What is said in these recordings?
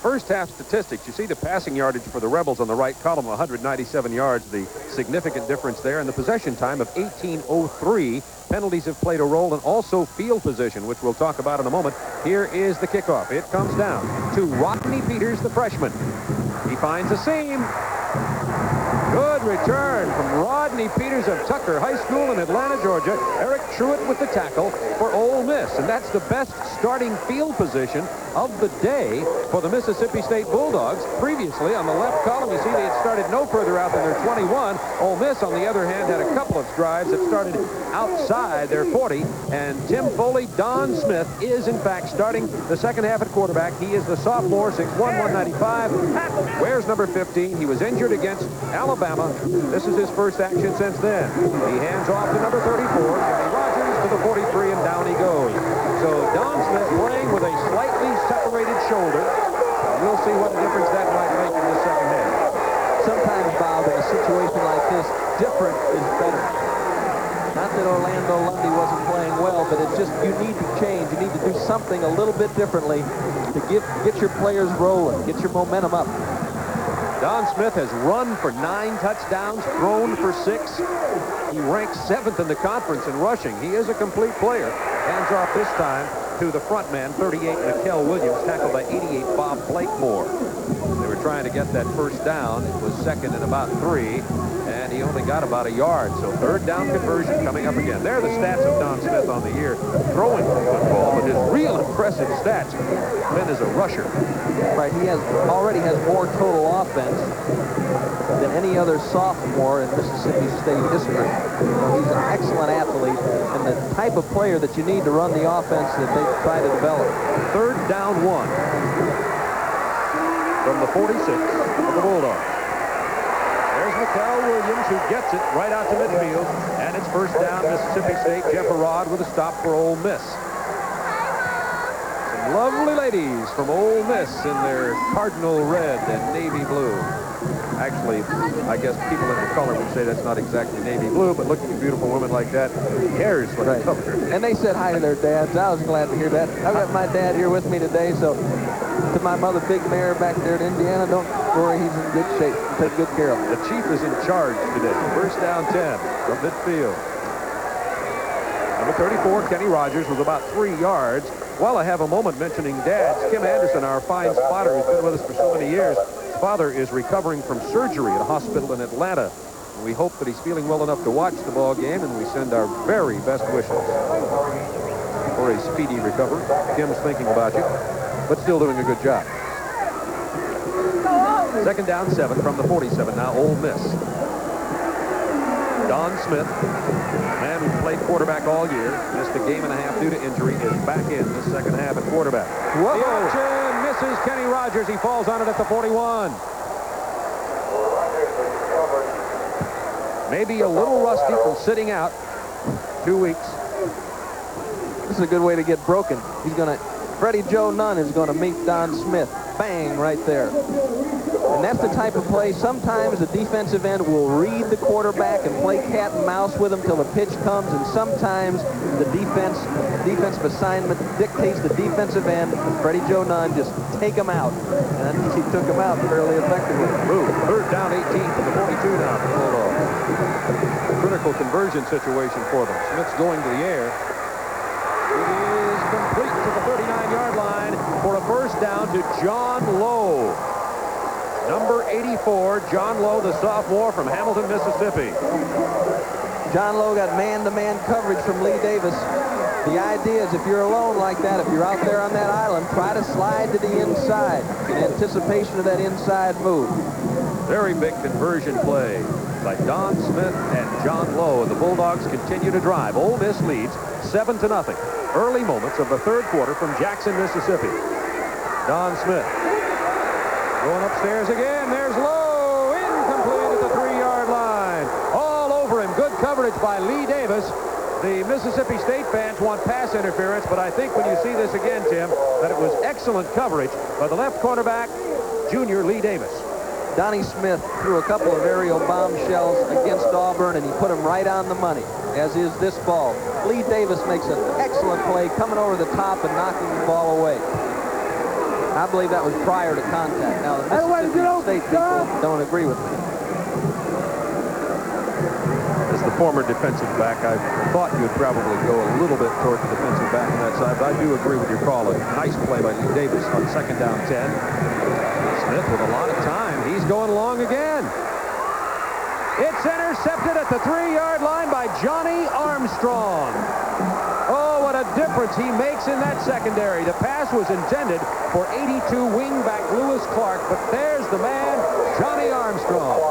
first half statistics, you see the passing yardage for the Rebels on the right column, 197 yards, the significant difference there, and the possession time of 18:03. Penalties have played a role, and also field position, which we'll talk about in a moment. Here is the kickoff. It comes down to Rodney Peters, the freshman. He finds a seam. Good return from Rodney Peters of Tucker High School in Atlanta, Georgia. Eric Truitt with the tackle for Ole Miss. And that's the best starting field position of the day for the Mississippi State Bulldogs. Previously, on the left column, you see they had started no further out than their 21. Ole Miss, on the other hand, had a couple of drives that started outside their 40. And Tim Foley, Don Smith, is in fact starting the second half at quarterback. He is the sophomore, 6'1", 195. Wears number 15. He was injured against Alabama. This is his first action since then. He hands off to number 34, Kenny Rogers, to the 43, and down he goes. So Don Smith playing with a slightly separated shoulder. We'll see what difference that might make in the second half. Sometimes, Bob, in a situation like this, different is better. Not that Orlando Lundy wasn't playing well, but it's just you need to change. You need to do something a little bit differently to get your players rolling, get your momentum up. Don Smith has run for 9 touchdowns, thrown for 6. He ranks 7th in the conference in rushing. He is a complete player. Hands off this time to the front man, 38, Mikel Williams, tackled by 88, Bob Blakemore. They were trying to get that first down. It was second and about 3, and he only got about a yard. So third down conversion coming up again. There are the stats of Don Smith on the year, throwing the football, but his real impressive stats been as a rusher. Right, he already has more total offense than any other sophomore in Mississippi State history. He's an excellent athlete and the type of player that you need to run the offense that they try to develop. Third down 1 from the 46 of the Bulldogs. There's Mikel Williams, who gets it right out to midfield, and it's first down Mississippi State. Jeff Arad with a stop for Ole Miss. Some lovely ladies from Ole Miss in their cardinal red and navy blue. Actually, I guess people in the color would say that's not exactly navy blue, but looking at a beautiful woman like that, who cares what the color is? And they said hi to their dads. I was glad to hear that. I've got my dad here with me today, so to my mother, Big Mare, back there in Indiana, don't worry, he's in good shape. Take good care of him. The chief is in charge today. First down 10 from midfield. Number 34, Kenny Rogers, was about 3 yards. While I have a moment mentioning dads, Kim Anderson, our fine spotter who's been with us for so many years, his father is recovering from surgery at a hospital in Atlanta. And we hope that he's feeling well enough to watch the ball game, and we send our very best wishes for a speedy recovery. Kim's thinking about you, but still doing a good job. Second down 7 from the 47 now, Ole Miss. Don Smith, man who played quarterback all year, missed a game and a half due to injury, is back in the second half at quarterback. Whoa. The action misses Kenny Rogers. He falls on it at the 41. Maybe a little rusty from sitting out 2 weeks. This is a good way to get broken. Freddie Joe Nunn is going to meet Don Smith. Bang, right there. And that's the type of play. Sometimes the defensive end will read the quarterback and play cat and mouse with him till the pitch comes, and sometimes the defensive assignment dictates the defensive end. Freddie Joe Nunn just take him out. And I think he took him out fairly effectively. Ooh, third down 18 from the 42 now for the Bulldogs. Critical conversion situation for them. Smith's going to the air. It is complete to the 39-yard line for a first down to John Lowe. Number 84, John Lowe, the sophomore from Hamilton, Mississippi. John Lowe got man-to-man coverage from Lee Davis. The idea is if you're alone like that, if you're out there on that island, try to slide to the inside in anticipation of that inside move. Very big conversion play by Don Smith and John Lowe. The Bulldogs continue to drive. Ole Miss leads 7-0. Early moments of the third quarter from Jackson, Mississippi. Don Smith going upstairs again. There's Lowe, incomplete at the 3-yard line. All over him. Good coverage by Lee Davis. The Mississippi State fans want pass interference, but I think when you see this again, Tim, that it was excellent coverage by the left cornerback, junior Lee Davis. Donnie Smith threw a couple of aerial bombshells against Auburn, and he put them right on the money, as is this ball. Lee Davis makes an excellent play, coming over the top and knocking the ball away. And I believe that was prior to contact. Now, the Mississippi State people don't agree with me. As the former defensive back, I thought you would probably go a little bit toward the defensive back on that side, but I do agree with your call. A nice play by Lee Davis on 2nd down 10. Smith with a lot of time. He's going long again. It's intercepted at the 3-yard line by Johnny Armstrong. Oh, what a difference he makes in that secondary. The pass was intended for 82 wingback Lewis Clark, but there's the man, Johnny Armstrong.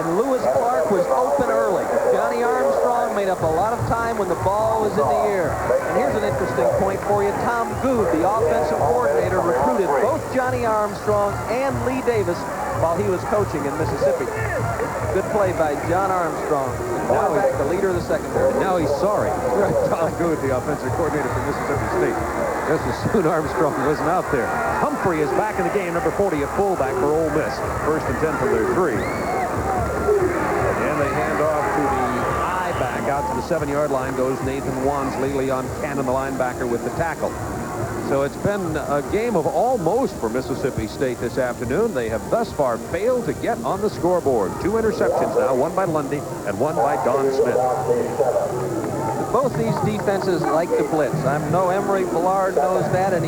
And Lewis Clark was open early. Johnny Armstrong made up a lot of time when the ball was in the air. And here's an interesting point for you. Tom Good, the offensive coordinator, recruited both Johnny Armstrong and Lee Davis while he was coaching in Mississippi. Good play by John Armstrong, the leader of the secondary. Now he's sorry. Tom Good, the offensive coordinator for Mississippi State. Just as soon Armstrong wasn't out there. Humphrey is back in the game, number 40 at fullback for Ole Miss. 1st and 10 from their 3. And they hand off to the I-back. Out to the 7-yard line goes Nathan Wansley. Leon Cannon, the linebacker, with the tackle. So it's been a game of almost for Mississippi State this afternoon. They have thus far failed to get on the scoreboard. 2 interceptions now, one by Lundy and one by Don Smith. Both these defenses like to blitz. I know Emery Ballard knows that, and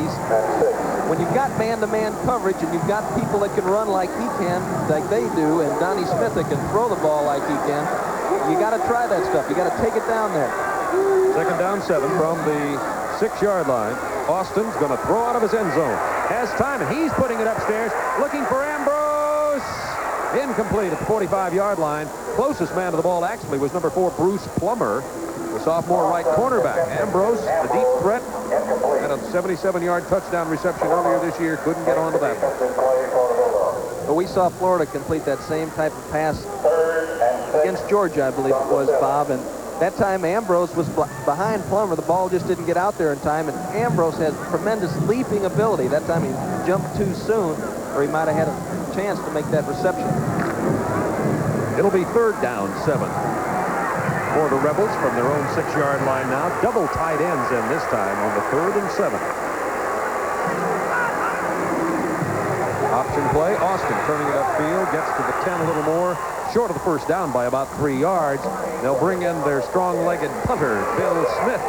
when you've got man-to-man coverage and you've got people that can run like he can, like they do, and Donnie Smith that can throw the ball like he can, you got to try that stuff. You got to take it down there. 2nd down 7 from the 6-yard line. Austin's going to throw out of his end zone. Has time, and he's putting it upstairs, looking for Ambrose. Incomplete at the 45-yard line. Closest man to the ball actually was number 4, Bruce Plummer, the sophomore right cornerback. Ambrose, the deep threat, had a 77-yard touchdown reception earlier this year. Couldn't get onto that one. But we saw Florida complete that same type of pass against Georgia, I believe it was, Bob, and that time Ambrose was behind Plummer. The ball just didn't get out there in time, and Ambrose has tremendous leaping ability. That time he jumped too soon, or he might have had a chance to make that reception. It'll be 3rd down 7 for the Rebels from their own 6-yard line now. Double tight ends in this time on the 3rd and 7. Option play. Austin turning it upfield, gets to the 10 a little more. Short of the 1st down by about 3 yards. They'll bring in their strong-legged punter, Bill Smith,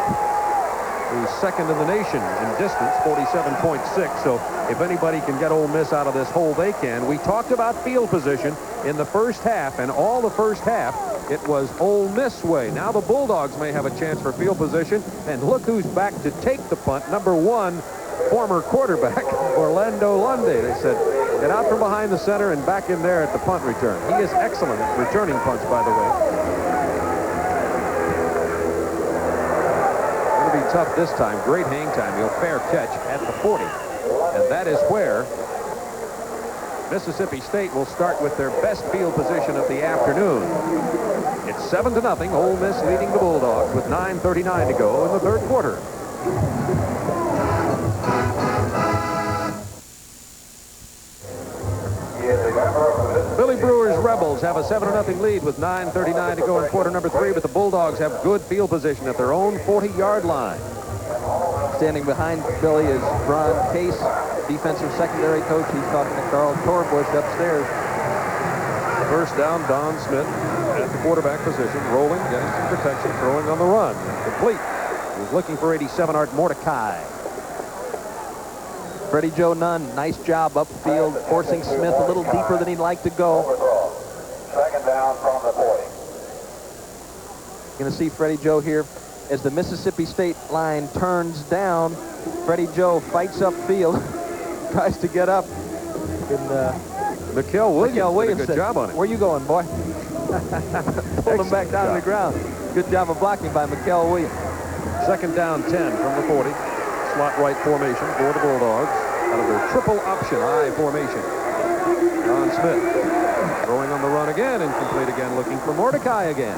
who's 2nd in the nation in distance, 47.6. So if anybody can get Ole Miss out of this hole, they can. We talked about field position in the 1st half, and all the 1st half, it was Ole Miss way. Now the Bulldogs may have a chance for field position, and look who's back to take the punt. Number 1, former quarterback, Orlando Lundy. They said, get out from behind the center and back in there at the punt return. He is excellent at returning punts, by the way. Going to be tough this time. Great hang time. He'll fair catch at the 40. And that is where Mississippi State will start with their best field position of the afternoon. It's 7-0. Ole Miss leading the Bulldogs with 9:39 to go in the 3rd quarter. Billy Brewer's Rebels have a 7-0 lead with 9:39 to go in quarter number 3, but the Bulldogs have good field position at their own 40-yard line. Standing behind Billy is Ron Case, defensive secondary coach. He's talking to Carl Torbush upstairs. 1st down, Don Smith at the quarterback position, rolling, getting some protection, throwing on the run. Complete. He's looking for 87, Art Mordecai. Freddie Joe Nunn, nice job upfield, forcing Smith a little deeper than he'd like to go. 2nd down from the 40. Going to see Freddie Joe here as the Mississippi State line turns down. Freddie Joe fights upfield, tries to get up. And Mikael Williams did a good job on it. Where you going, boy? Pulled him back down to the ground. Good job of blocking by Mikael Williams. 2nd down 10 from the 40. Slot right formation for the Bulldogs out of their triple option I formation. Don Smith throwing on the run again, incomplete again, looking for Mordecai again.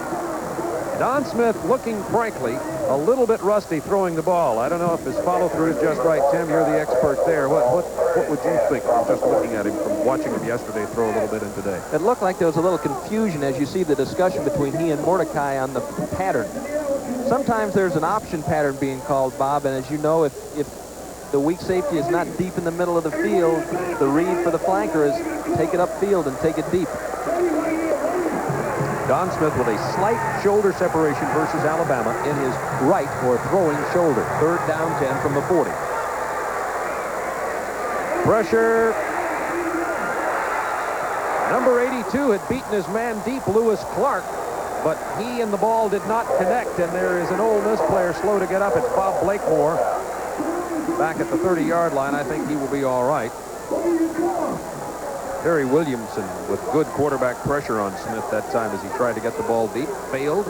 Don Smith looking, frankly, a little bit rusty throwing the ball. I don't know if his follow-through is just right. Tim, you're the expert there. What would you think from just looking at him, from watching him yesterday throw a little bit in today? It looked like there was a little confusion as you see the discussion between he and Mordecai on the pattern. Sometimes there's an option pattern being called, Bob, and as you know, if the weak safety is not deep in the middle of the field, the read for the flanker is take it upfield and take it deep. Don Smith with a slight shoulder separation versus Alabama in his right or throwing shoulder. 3rd down 10 from the 40. Pressure. Number 82 had beaten his man deep, Lewis Clark, but he and the ball did not connect, and there is an Ole Miss player slow to get up. It's Bob Blakemore back at the 30-yard line. I think he will be all right. Terry Williamson with good quarterback pressure on Smith that time as he tried to get the ball deep. Failed.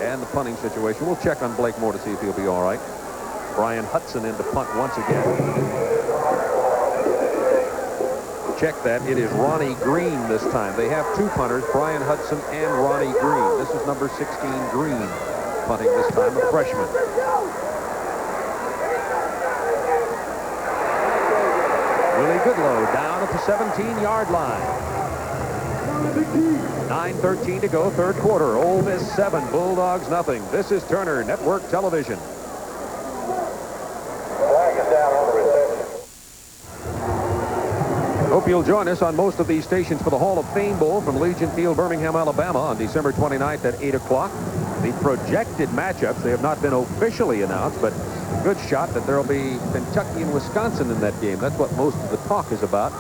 And the punting situation. We'll check on Blakemore to see if he'll be all right. Brian Hudson in to punt once again. Check that. It is Ronnie Green this time. They have 2 punters, Brian Hudson and Ronnie Green. This is number 16 Green punting this time, a freshman. Willie Goodlow down at the 17-yard line. 9:13 to go, 3rd quarter. Ole Miss 7, Bulldogs nothing. This is Turner Network Television. Flag is down on the reception. Hope you'll join us on most of these stations for the Hall of Fame Bowl from Legion Field, Birmingham, Alabama on December 29th at 8 o'clock. The projected matchups, they have not been officially announced, but a good shot that there will be Kentucky and Wisconsin in that game. That's what most of the talk is about.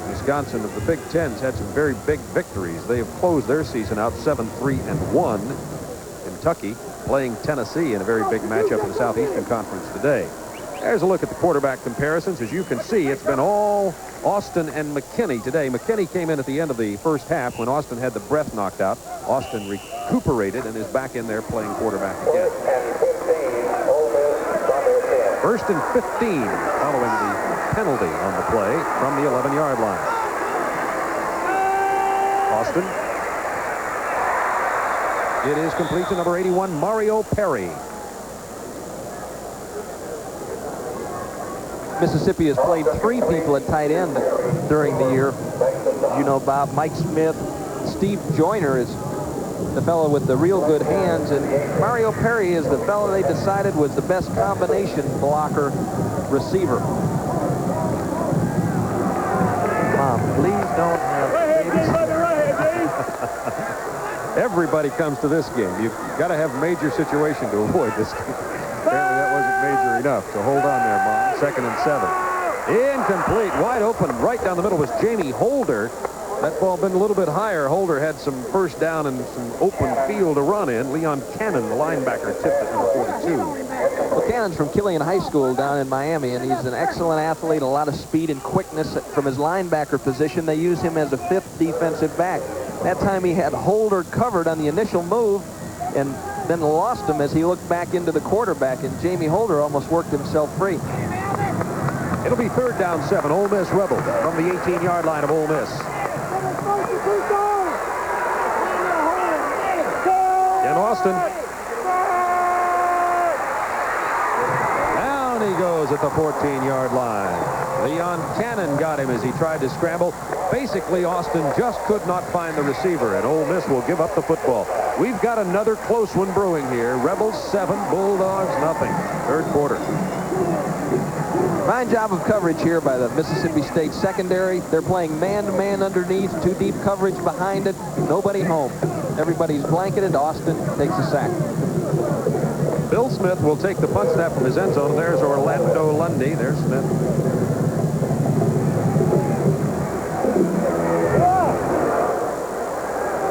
Wisconsin of the Big Ten's had some very big victories. They have closed their season out 7-3-1. Kentucky playing Tennessee in a very big matchup in the Southeastern Conference today. There's a look at the quarterback comparisons. As you can see, it's been all Austin and McKinney today. McKinney came in at the end of the first half when Austin had the breath knocked out. Austin recuperated and is back in there playing quarterback again. 1st and 15 following the penalty on the play from the 11-yard line. Austin. It is complete to number 81, Mario Perry. Mississippi has played 3 people at tight end during the year. You know, Bob, Mike Smith, Steve Joyner is the fellow with the real good hands, and Mario Perry is the fellow they decided was the best combination blocker receiver. Mom, please don't have babies. Everybody comes to this game. You've got to have major situation to avoid this game. Apparently that wasn't major enough. So hold on there, Mom. 2nd and 7. Incomplete. Wide open right down the middle was Jamie Holder. That ball been a little bit higher. Holder had some first down and some open field to run in. Leon Cannon, the linebacker, tipped it number 42. Well, Cannon's from Killian High School down in Miami, and he's an excellent athlete, a lot of speed and quickness from his linebacker position. They use him as a 5th defensive back. That time he had Holder covered on the initial move and then lost him as he looked back into the quarterback, and Jamie Holder almost worked himself free. It'll be 3rd down 7. Ole Miss Rebels from the 18-yard line of Ole Miss. And Austin. Down he goes at the 14-yard line. Leon Cannon got him as he tried to scramble. Basically, Austin just could not find the receiver, and Ole Miss will give up the football. We've got another close one brewing here. Rebels 7, Bulldogs nothing. 3rd quarter. Fine job of coverage here by the Mississippi State secondary. They're playing man-to-man underneath, 2 deep coverage behind it. Nobody home. Everybody's blanketed. Austin takes a sack. Bill Smith will take the punt snap from his end zone. There's Orlando Lundy. There's Smith.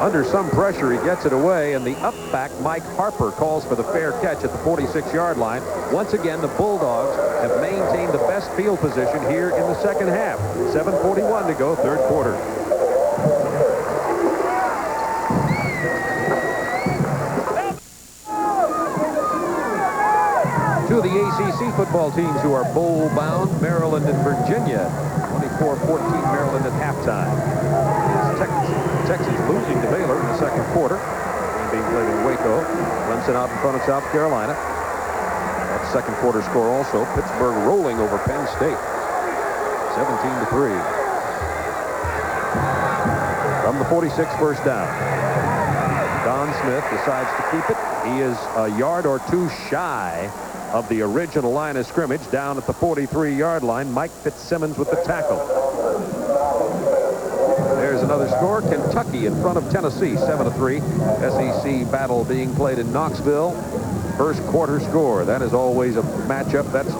Under some pressure, he gets it away, and the up-back Mike Harper calls for the fair catch at the 46-yard line. Once again, the Bulldogs have maintained the best field position here in the 2nd half. 7:41 to go, 3rd quarter. Two of the ACC football teams who are bowl-bound, Maryland and Virginia. 24-14 Maryland at halftime. Texas losing to Baylor in the 2nd quarter. Game being played in Waco. Clemson out in front of South Carolina. That 2nd quarter score also. Pittsburgh rolling over Penn State. 17-3. From the 46, 1st down. Don Smith decides to keep it. He is a yard or 2 shy of the original line of scrimmage down at the 43-yard line. Mike Fitzsimmons with the tackle. There's another score. Kentucky in front of Tennessee, 7-3. SEC battle being played in Knoxville. First quarter score. That is always a matchup that's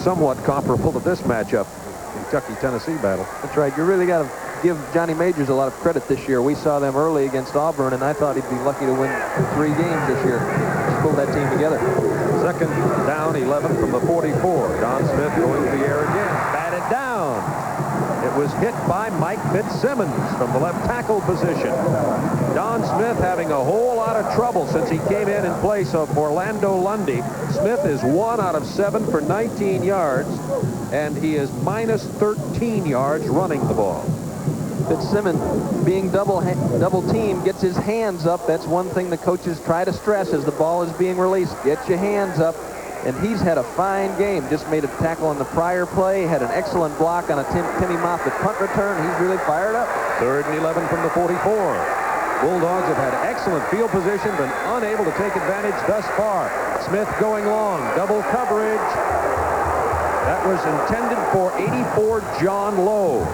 somewhat comparable to this matchup. Kentucky-Tennessee battle. That's right. You really got to give Johnny Majors a lot of credit this year. We saw them early against Auburn, and I thought he'd be lucky to win 3 games this year. Just pull that team together. Second down, 11 from the 44. Don Smith going to the air again. Batted down. It was hit by Mike Fitzsimmons from the left tackle position. Don Smith having a whole lot of trouble since he came in place of Orlando Lundy. Smith is 1 out of 7 for 19 yards, and he is minus 13 yards running the ball. Fitzsimmons, being double teamed, gets his hands up. That's one thing the coaches try to stress as the ball is being released. Get your hands up. And he's had a fine game. Just made a tackle on the prior play. Had an excellent block on a Timmy Moffitt punt return. He's really fired up. 3rd and 11 from the 44. Bulldogs have had excellent field position, been unable to take advantage thus far. Smith going long. Double coverage. That was intended for 84 John Lowe.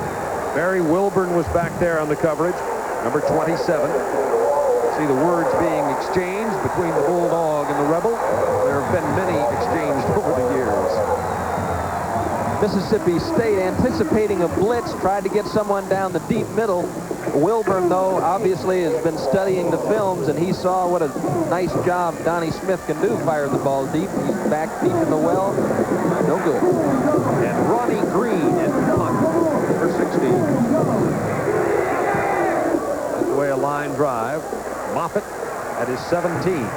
Barry Wilburn was back there on the coverage. Number 27. See the words being exchanged between the Bulldog and the Rebel. There have been many exchanged over the years. Mississippi State, anticipating a blitz, tried to get someone down the deep middle. Wilburn, though, obviously has been studying the films, and he saw what a nice job Donnie Smith can do, fire the ball deep. He's back deep in the well. No good. And Ronnie Green in punt, number 16. That's the way a line drive. Moffitt at his 17,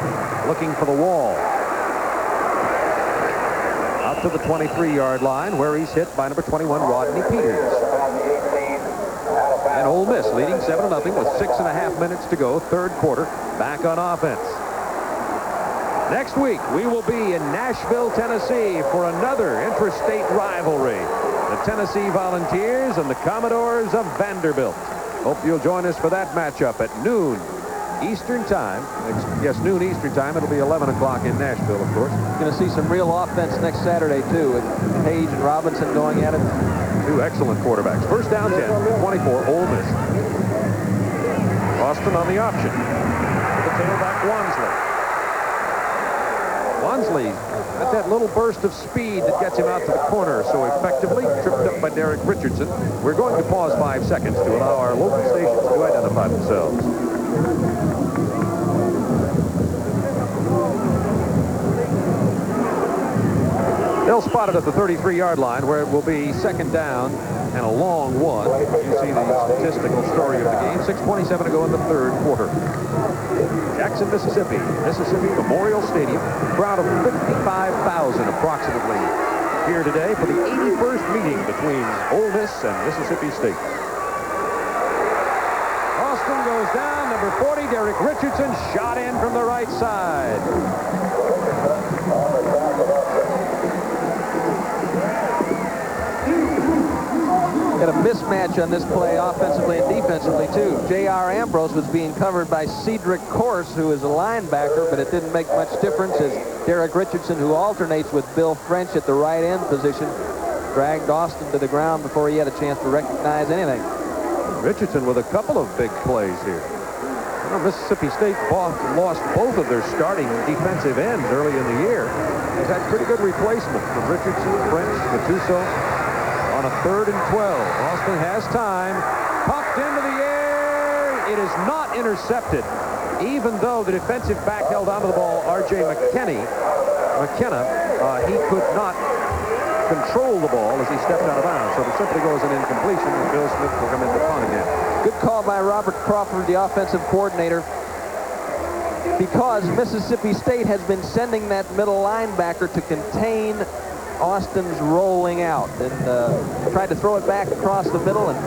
looking for the wall. Out to the 23-yard line, where he's hit by number 21, Rodney Peters. And Ole Miss leading 7-0 with 6.5 minutes to go, 3rd quarter, back on offense. Next week, we will be in Nashville, Tennessee for another intrastate rivalry. The Tennessee Volunteers and the Commodores of Vanderbilt. Hope you'll join us for that matchup at noon Eastern time. Yes, noon Eastern time. It'll be 11 o'clock in Nashville, of course. Going to see some real offense next Saturday, too, with Page and Robinson going at it. 2 excellent quarterbacks. First down 10, 24, Ole Miss. Austin on the option. The tailback, Wansley. Wansley got that little burst of speed that gets him out to the corner so effectively, tripped up by Derek Richardson. We're going to pause 5 seconds to allow our local stations to identify themselves. They'll spot it at the 33-yard line, where it will be 2nd down and a long one. You see the statistical story of the game. 6:27 to go in the 3rd quarter. Jackson, Mississippi Memorial Stadium. Crowd of 55,000 approximately here today for the 81st meeting between Ole Miss and Mississippi State. Austin goes down. Number 40, Derek Richardson, shot in from the right side. Got a mismatch on this play offensively and defensively, too. J.R. Ambrose was being covered by Cedric Corse, who is a linebacker, but it didn't make much difference as Derek Richardson, who alternates with Bill French at the right end position, dragged Austin to the ground before he had a chance to recognize anything. Richardson with a couple of big plays here. You know, Mississippi State lost both of their starting defensive ends early in the year. He's had pretty good replacement from Richardson, French, Gattuso. On a 3rd and 12. Austin has time. Pumped into the air. It is not intercepted, even though the defensive back held onto the ball, R.J. McKenna. He could not control the ball as he stepped out of bounds. So it simply goes an incompletion, and Bill Smith will come into punt again. Good call by Robert Crawford, the offensive coordinator, because Mississippi State has been sending that middle linebacker to contain Austin's rolling out, and tried to throw it back across the middle, and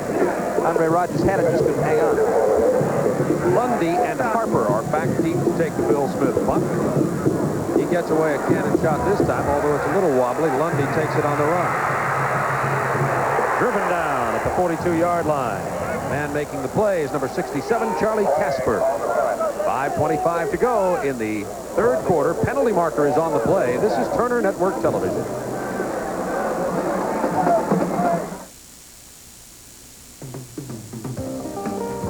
Andre Rogers had it, just couldn't hang on. Lundy and Harper are back deep to take the Bill Smith punt. He gets away a cannon shot this time, although it's a little wobbly. Lundy takes it on the run. Driven down at the 42-yard line. Man making the play is number 67, Charlie Casper. 5:25 to go in the third quarter. Penalty marker is on the play. This is Turner Network Television.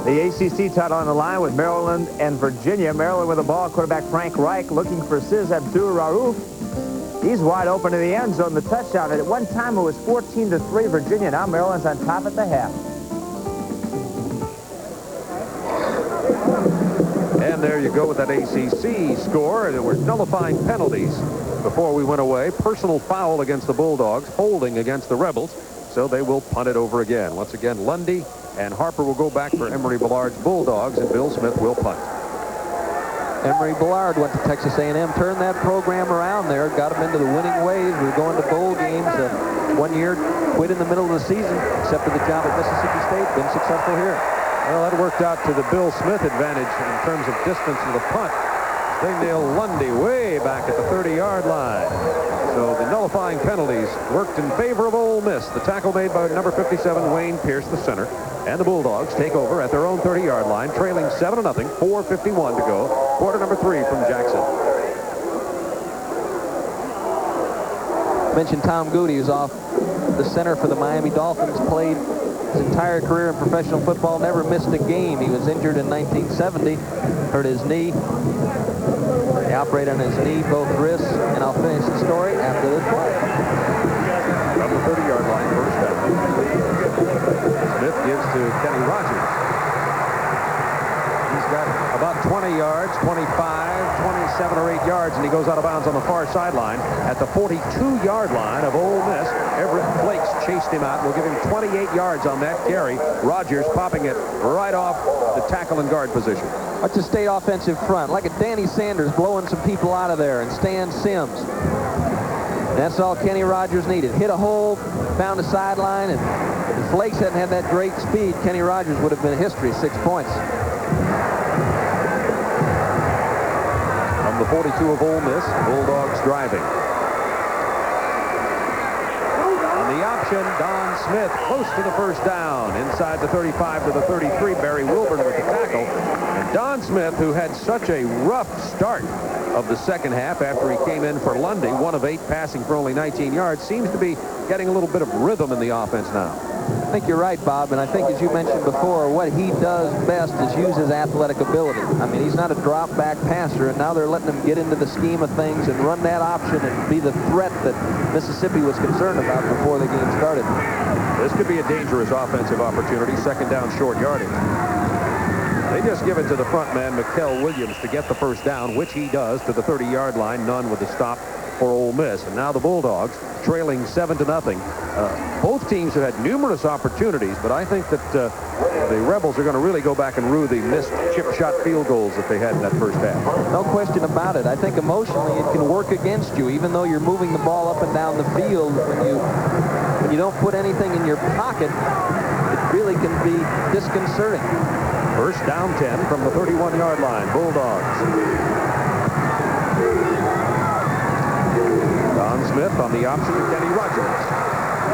The ACC title on the line with Maryland and Virginia. Maryland with the ball. Quarterback Frank Reich looking for Sis Abdur-Rauf. He's wide open in the end zone. The touchdown. At one time it was 14-3 Virginia. Now Maryland's on top at the half. And there you go with that ACC score. There were nullifying penalties before we went away. Personal foul against the Bulldogs, holding against the Rebels. So they will punt it over again. Once again, Lundy and Harper will go back for Emory Ballard's Bulldogs, and Bill Smith will punt. Emory Ballard went to Texas A&M, turned that program around there, got them into the winning ways. We were going to bowl games. 1 year, quit in the middle of the season, accepted the job at Mississippi State, been successful here. Well, that worked out to the Bill Smith advantage in terms of distance of the punt. They nailed Lundy way back at the 30-yard line. So the nullifying penalties worked in favor of Ole Miss. The tackle made by number 57, Wayne Pierce, the center. And the Bulldogs take over at their own 30-yard line, trailing 7-0, 4:51 to go. Quarter number 3 from Jackson. Mentioned Tom Goody, who's off the center for the Miami Dolphins, played his entire career in professional football, never missed a game. He was injured in 1970, hurt his knee. They operate on his knee, both wrists, and I'll finish the story after this play. From the 30-yard line, first down. Smith gives to Kenny Rogers. He's got about 20 yards, 25, 27 or 8 yards, and he goes out of bounds on the far sideline at the 42-yard line of Ole Miss. Everett Flakes chased him out. We'll give him 28 yards on that carry. Rogers popping it right off the tackle and guard position. Watch the state offensive front, like a Danny Sanders blowing some people out of there, and Stan Sims. That's all Kenny Rogers needed. Hit a hole, found a sideline, and if Flakes hadn't had that great speed, Kenny Rogers would have been history, 6 points. From the 42 of Ole Miss, Bulldogs driving. On the option, Don Smith close to the first down. Inside the 35 to the 33, Barry Wilburn with the tackle. And Don Smith, who had such a rough start of the second half after he came in for Lundy, 1 of 8 passing for only 19 yards, seems to be getting a little bit of rhythm in the offense now. I think you're right, Bob, and I think, as you mentioned before, what he does best is use his athletic ability. I mean, he's not a drop-back passer, and now they're letting him get into the scheme of things and run that option and be the threat that Mississippi was concerned about before the game started. This could be a dangerous offensive opportunity, second down, short yardage. They just give it to the front man, Mikel Williams, to get the first down, which he does to the 30-yard line, none with the stop for Ole Miss. And now the Bulldogs trailing 7-0. Both teams have had numerous opportunities, but I think that the Rebels are going to really go back and rue the missed chip shot field goals that they had in that first half. No question about it. I think emotionally it can work against you, even though you're moving the ball up and down the field. When you don't put anything in your pocket, it really can be disconcerting. First down 10 from the 31-yard line. Bulldogs. Don Smith on the option to Kenny Rogers.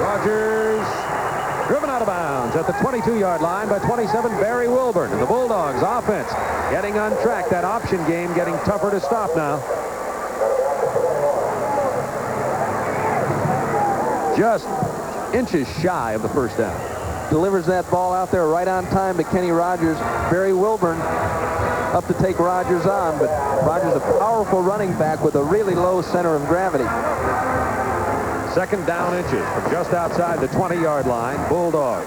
Rogers driven out of bounds at the 22-yard line by 27, Barry Wilburn. And the Bulldogs offense getting on track. That option game getting tougher to stop now. Just inches shy of the first down. Delivers that ball out there right on time to Kenny Rogers. Barry Wilburn up to take Rogers on, but Rogers a powerful running back with a really low center of gravity. Second down inches from just outside the 20-yard line. Bulldogs.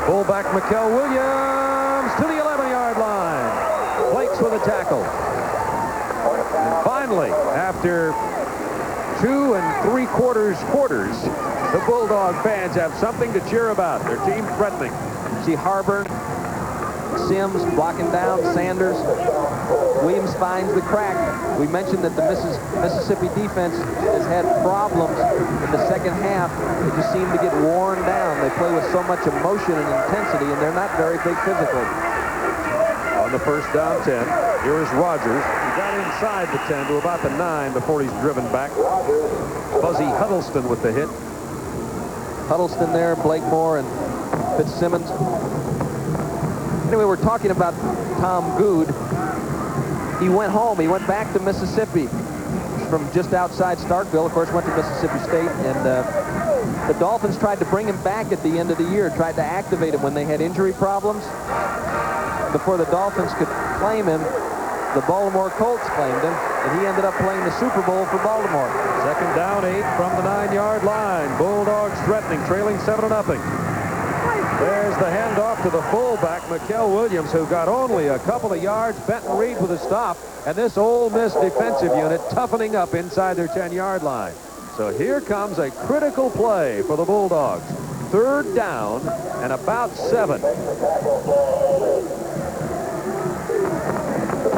Fullback Mikel Williams to the 11-yard line. Flakes with a tackle. And finally, after 2 3/4 quarters, the Bulldog fans have something to cheer about. Their team threatening. See Harburn, Sims blocking down Sanders. Williams finds the crack. We mentioned that the Mississippi defense has had problems in the second half. They just seem to get worn down. They play with so much emotion and intensity, and they're not very big physically. On the first down 10, here is Rogers. He got inside the 10 to about the 9 before he's driven back. Fuzzy Huddleston with the hit. Huddleston there, Blake Moore and Fitzsimmons. Anyway, we're talking about Tom Good. He went home. He went back to Mississippi from just outside Starkville. Of course, went to Mississippi State. And the Dolphins tried to bring him back at the end of the year, tried to activate him when they had injury problems. Before the Dolphins could claim him, the Baltimore Colts claimed him, and he ended up playing the Super Bowl for Baltimore. Second down, 8 from the 9-yard line. Bulldogs threatening, trailing 7-0. There's the handoff to the fullback, Mikael Williams, who got only a couple of yards. Benton Reed with a stop, and this Ole Miss defensive unit toughening up inside their 10-yard line. So here comes a critical play for the Bulldogs. Third down and about 7.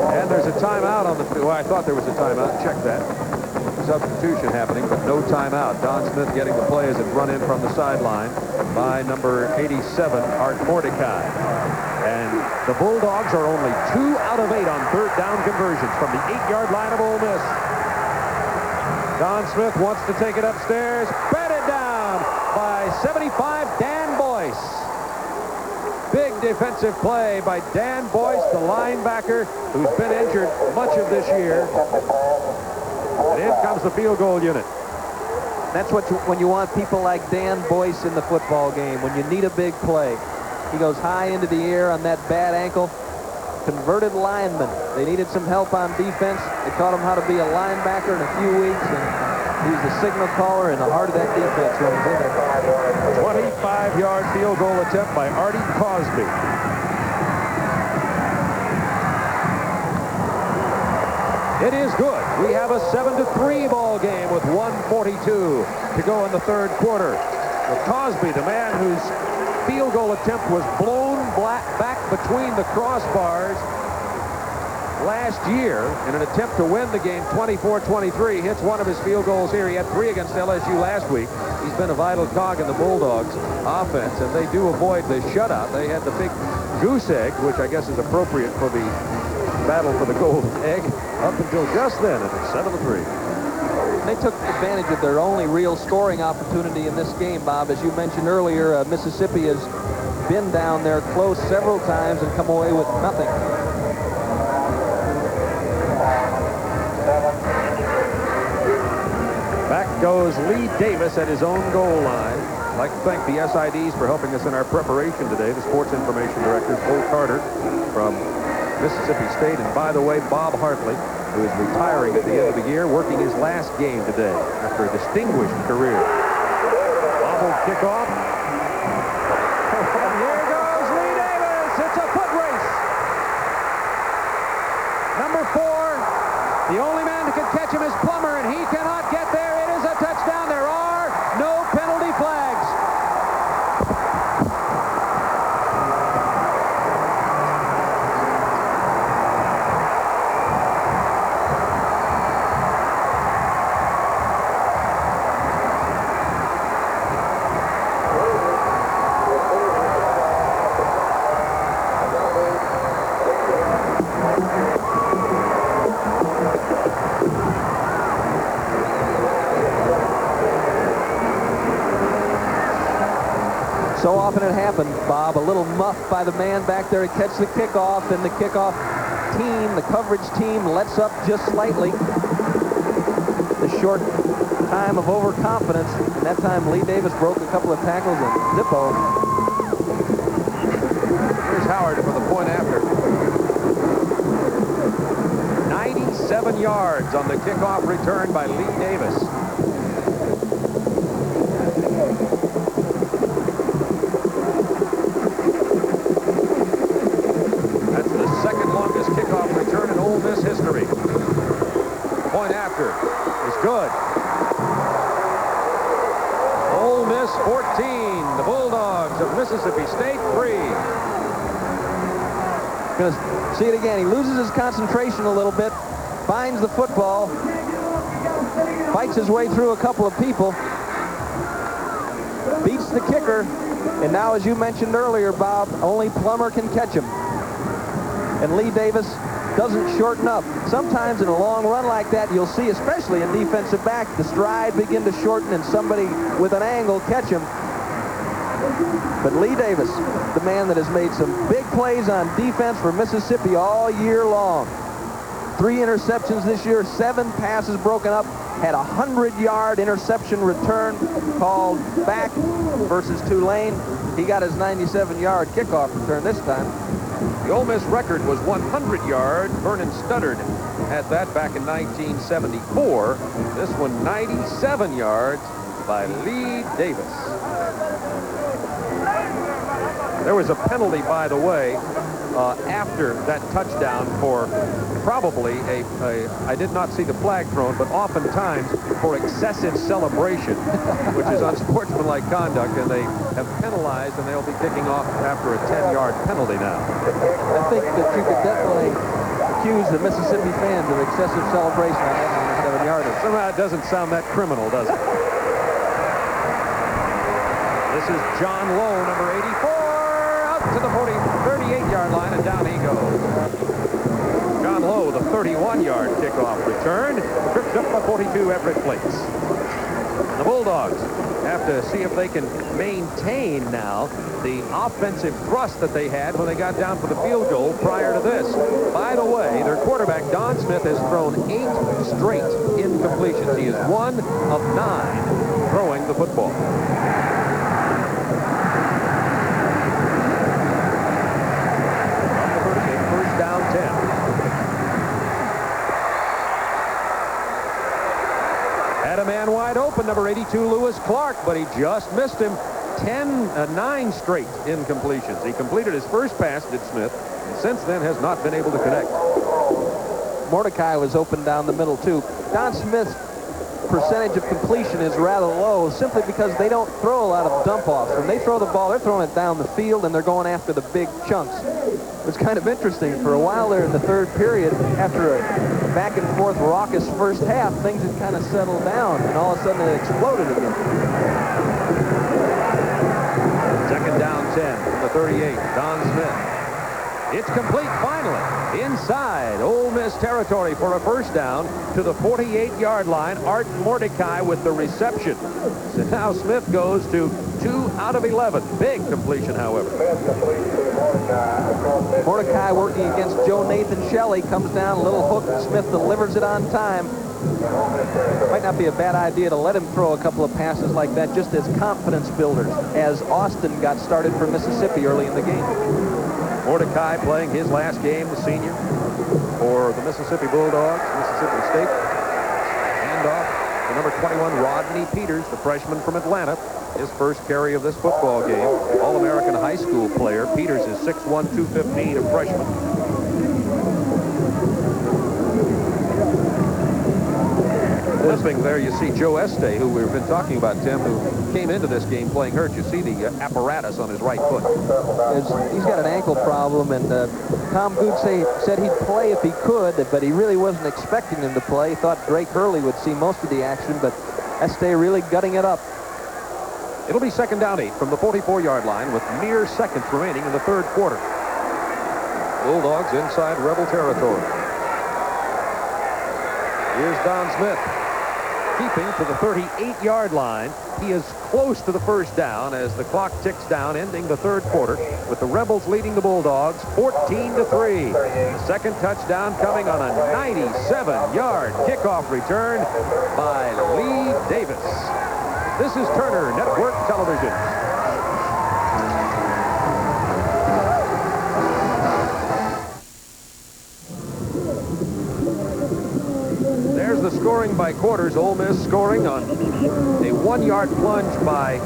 And there's a timeout on the field. Well, I thought there was a timeout. Check that. Substitution happening, but no timeout. Don Smith getting the play as it run in from the sideline by number 87, Art Mordecai. And the Bulldogs are only 2 out of 8 on third down conversions from the 8-yard line of Ole Miss. Don Smith wants to take it upstairs. Batted down by 75, Dan Boyce. Big defensive play by Dan Boyce, the linebacker, who's been injured much of this year. And in comes the field goal unit. That's when you want people like Dan Boyce in the football game, when you need a big play. He goes high into the air on that bad ankle. Converted lineman. They needed some help on defense. They taught him how to be a linebacker in a few weeks, and he's the signal caller in the heart of that defense when he's in there. 25-yard field goal attempt by Artie Cosby. It is good. We have a 7-3 ball game with 1:42 to go in the third quarter. With Cosby, the man whose field goal attempt was blown back between the crossbars last year in an attempt to win the game 24-23, hits one of his field goals here. He had 3 against LSU last week. He's been a vital cog in the Bulldogs offense, and they do avoid the shutout. They had the big goose egg, which I guess is appropriate for the battle for the golden egg, up until just then, and it's 7-3. They took advantage of their only real scoring opportunity in this game, Bob. As you mentioned earlier, Mississippi has been down there close several times and come away with nothing. Back goes Lee Davis at his own goal line. I'd like to thank the SIDs for helping us in our preparation today. The sports information director, Cole Carter from Mississippi State. And by the way, Bob Hartley, who is retiring at the end of the year, working his last game today after a distinguished career. Bobbled kickoff. And here goes Lee Davis. It's a foot race. Number 4, the only man who can catch him is Plummer, and he cannot get there. It is a touchdown. There are no penalty flags. So often it happened, Bob. A little muff by the man back there to catch the kickoff, and the kickoff team, the coverage team, lets up just slightly. The short time of overconfidence, and that time Lee Davis broke a couple of tackles and Zippo. Here's Howard for the point after. 97 yards on the kickoff return by Lee Davis. Kickoff return in Ole Miss history. Point after is good. Ole Miss 14. The Bulldogs of Mississippi State 3. Going to see it again. He loses his concentration a little bit, finds the football, fights his way through a couple of people, beats the kicker, and now, as you mentioned earlier, Bob, only Plummer can catch him. And Lee Davis doesn't shorten up. Sometimes in a long run like that, you'll see, especially a defensive back, the stride begin to shorten and somebody with an angle catch him. But Lee Davis, the man that has made some big plays on defense for Mississippi all year long. 3 interceptions this year, 7 passes broken up, had a 100-yard interception return called back versus Tulane. He got his 97-yard kickoff return this time. The Ole Miss record was 100 yards. Vernon Studdard had that back in 1974. This one 97 yards by Lee Davis. There was a penalty, by the way, after that touchdown for probably I did not see the flag thrown, but oftentimes for excessive celebration, which is unsportsmanlike conduct, and they have penalized, and they'll be kicking off after a 10-yard penalty now. I think that you could definitely accuse the Mississippi fans of excessive celebration on that 7-yarder. Somehow it doesn't sound that criminal, does it? This is John Lowe, number 84, out to the 38-yard line, and down he goes. John Lowe, the 31-yard kickoff return, tripped up by 42 Everett Plates. The Bulldogs have to see if they can maintain now the offensive thrust that they had when they got down for the field goal prior to this. By the way, their quarterback, Don Smith, has thrown 8 straight incompletions. He is 1 of 9 throwing the football. First down 10. Had a man wide open, number 82, Lewis Clark, but he just missed him. 9 straight incompletions. He completed his first pass, did Smith, and since then has not been able to connect. Mordecai was open down the middle, too. Don Smith's percentage of completion is rather low simply because they don't throw a lot of dump-offs. When they throw the ball, they're throwing it down the field, and they're going after the big chunks. It's kind of interesting. For a while there in the third period, after a back-and-forth raucous first half, things had kind of settled down, and all of a sudden it exploded again. Second down 10 from the 38, Don Smith. It's complete finally inside Ole Miss territory for a first down to the 48-yard line. Art Mordecai with the reception. So now Smith goes to 2 out of 11. Big completion, however. Mordecai working against Joe Nathan Shelley, comes down, a little hook, and Smith delivers it on time. Might not be a bad idea to let him throw a couple of passes like that just as confidence builders, as Austin got started for Mississippi early in the game. Mordecai playing his last game, the senior, for the Mississippi Bulldogs, Mississippi State. Handoff to number 21, Rodney Peters, the freshman from Atlanta. His first carry of this football game. All-American high school player. Peters is 6'1", 215, a freshman. Limping there, you see Joe Este, who we've been talking about, Tim, who came into this game playing hurt. You see the apparatus on his right foot. He's got an ankle problem, and Tom Good said he'd play if he could, but he really wasn't expecting him to play. He thought Drake Hurley would see most of the action, but Este really gutting it up. It'll be second down 8 from the 44-yard line with mere seconds remaining in the third quarter. Bulldogs inside Rebel territory. Here's Don Smith. Keeping to the 38-yard line. He is close to the first down as the clock ticks down, ending the third quarter with the Rebels leading the Bulldogs 14-3. The second touchdown coming on a 97-yard kickoff return by Lee Davis. This is Turner Network Television. There's the scoring by quarters. Ole Miss scoring on a 1-yard plunge by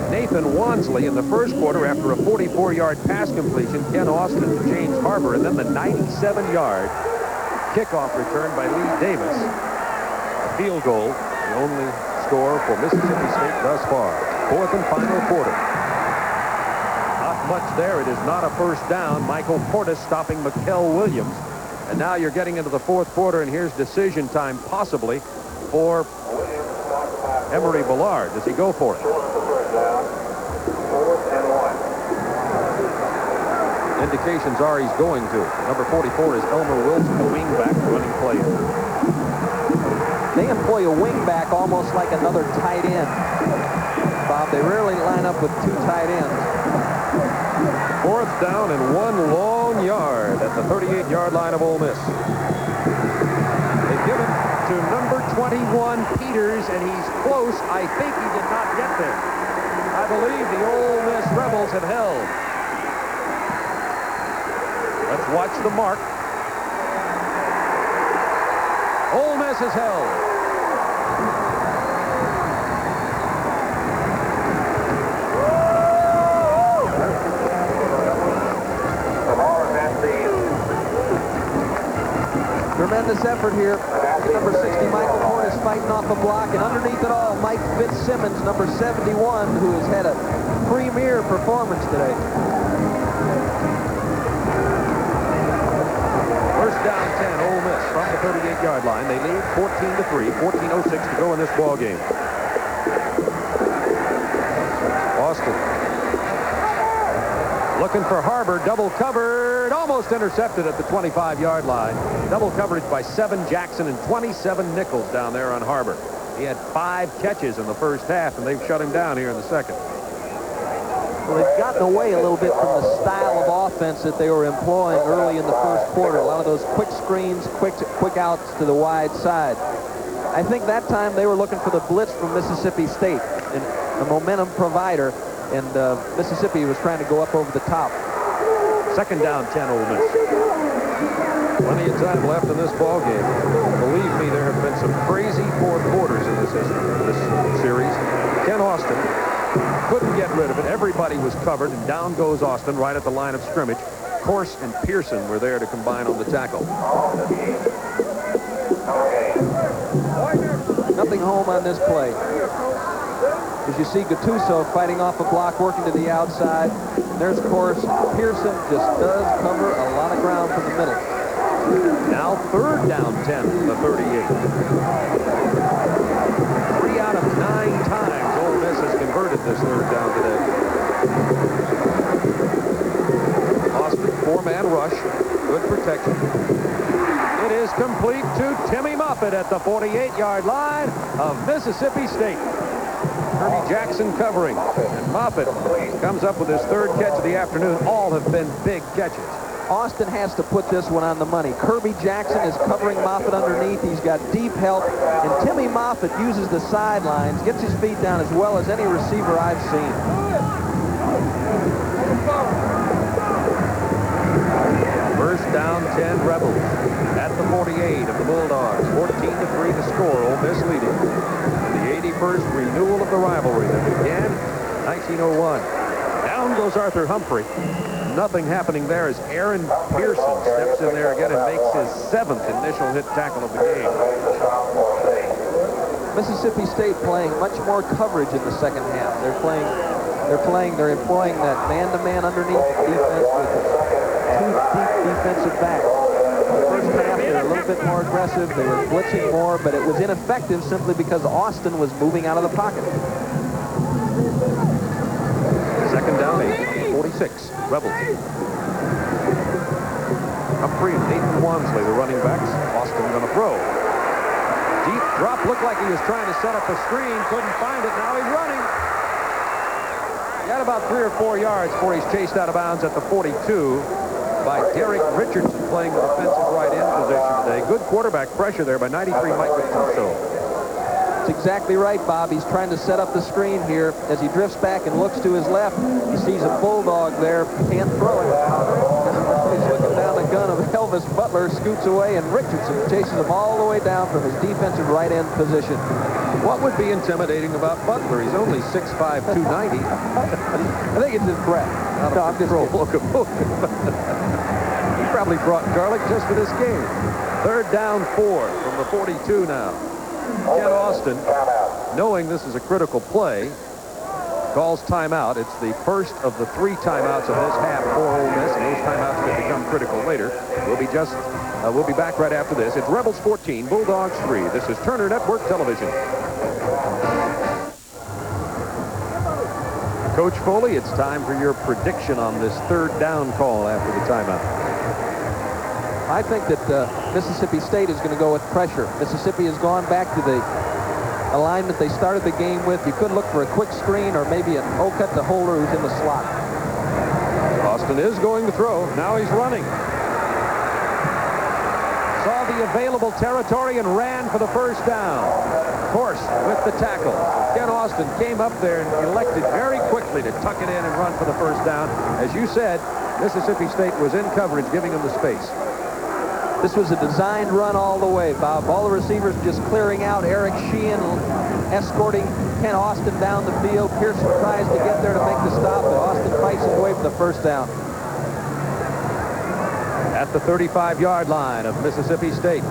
Nathan Wansley in the first quarter after a 44-yard pass completion. Ken Austin to James Harbor, and then the 97-yard kickoff return by Lee Davis. A field goal, the only score for Mississippi State thus far. Fourth and final quarter. Not much there. It is not a first down. Michael Portis stopping Mikel Williams. And now you're getting into the fourth quarter, and here's decision time possibly for Emory Ballard. Does he go for it? Indications are he's going to. Number 44 is Elmer Wilson, the wingback running play. They employ a wingback almost like another tight end. Bob. They rarely line up with two tight ends. 4th down and 1 long yard at the 38-yard line of Ole Miss. They give it to number 21, Peters, and he's close. I think he did not get there. I believe the Ole Miss Rebels have held. Let's watch the mark. Ole Miss has held. Tremendous effort here. Number 60, Michael Horn, is fighting off a block, and underneath it all, Mike Fitzsimmons, number 71, who has had a premier performance today. First down 10, Ole Miss from the 38-yard line. They lead 14-3, 14:06 to go in this ball game. Austin looking for Harbor, double covered, almost intercepted at the 25-yard line. Double coverage by 7 Jackson and 27 Nichols down there on Harbor. He had 5 catches in the first half, and they've shut him down here in the second. Well, they've gotten away a little bit from the style of offense that they were employing early in the first quarter. A lot of those quick screens, quick outs to the wide side. I think that time they were looking for the blitz from Mississippi State, and a momentum provider, and Mississippi was trying to go up over the top. Second down 10, Ole Miss. Plenty of time left in this ball game. Believe me, there have been some crazy fourth quarters in this series. Ken Austin couldn't get rid of it. Everybody was covered, and down goes Austin right at the line of scrimmage. Corse and Pearson were there to combine on the tackle. Nothing home on this play. As you see Gattuso fighting off a block, working to the outside. There's Corse. Pearson just does cover a lot of ground from the middle. Now third down 10 from the 38. 3 out of 9 times Ole Miss has converted this third down today. Austin, 4-man rush. Good protection. It is complete to Timmy Moffitt at the 48-yard line of Mississippi State. Kirby Jackson covering, and Moffitt comes up with his 3rd catch of the afternoon. All have been big catches. Austin has to put this one on the money. Kirby Jackson is covering Moffitt underneath. He's got deep help, and Timmy Moffitt uses the sidelines, gets his feet down as well as any receiver I've seen. First down 10 Rebels at the 48 of the Bulldogs. 14-3 the score. Ole Miss leading. The 81st renewal of the rivalry that began in 1901. Down goes Arthur Humphrey. Nothing happening there as Aaron Pearson steps in there again and makes his 7th initial hit tackle of the game. Mississippi State playing much more coverage in the second half. They're employing that man-to-man underneath defense with 2 deep defensive backs. In the first half, they were a little bit more aggressive. They were blitzing more, but it was ineffective simply because Austin was moving out of the pocket. Second down 8, 46, Rebels. Humphrey and Nathan Wansley, the running backs. Austin going to throw. Deep drop, looked like he was trying to set up a screen, couldn't find it, now he's running. He got about 3 or 4 yards before he's chased out of bounds at the 42 by Derek Richardson, playing the defensive right end position today. Good quarterback pressure there by 93 Mike Gattuso. That's exactly right, Bob. He's trying to set up the screen here. As he drifts back and looks to his left, he sees a bulldog there, can't throw it. He's looking down the gun of Elvis Butler, scoots away, and Richardson chases him all the way down from his defensive right end position. What would be intimidating about Butler? He's only 6'5", 290. I think it's his breath. No, I'm just kidding. He probably brought garlic just for this game. Third down 4 from the 42 now. Ken Austin, knowing this is a critical play, calls timeout. It's the first of the 3 timeouts of this half for Ole Miss, and those timeouts could become critical later. We'll be back right after this. It's Rebels 14, Bulldogs 3. This is Turner Network Television. Coach Foley, it's time for your prediction on this third down call after the timeout. I think that Mississippi State is going to go with pressure. Mississippi has gone back to the alignment they started the game with. You could look for a quick screen or maybe an O-cut to Holder who's in the slot. Austin is going to throw. Now he's running. Saw the available territory and ran for the first down. Of course, with the tackle. Ken Austin came up there and elected very quickly to tuck it in and run for the first down. As you said, Mississippi State was in coverage, giving him the space. This was a designed run all the way, Bob. All the receivers just clearing out. Eric Sheehan escorting Ken Austin down the field. Pearson tries to get there to make the stop, but Austin fights his way for the first down. At the 35-yard line of Mississippi State.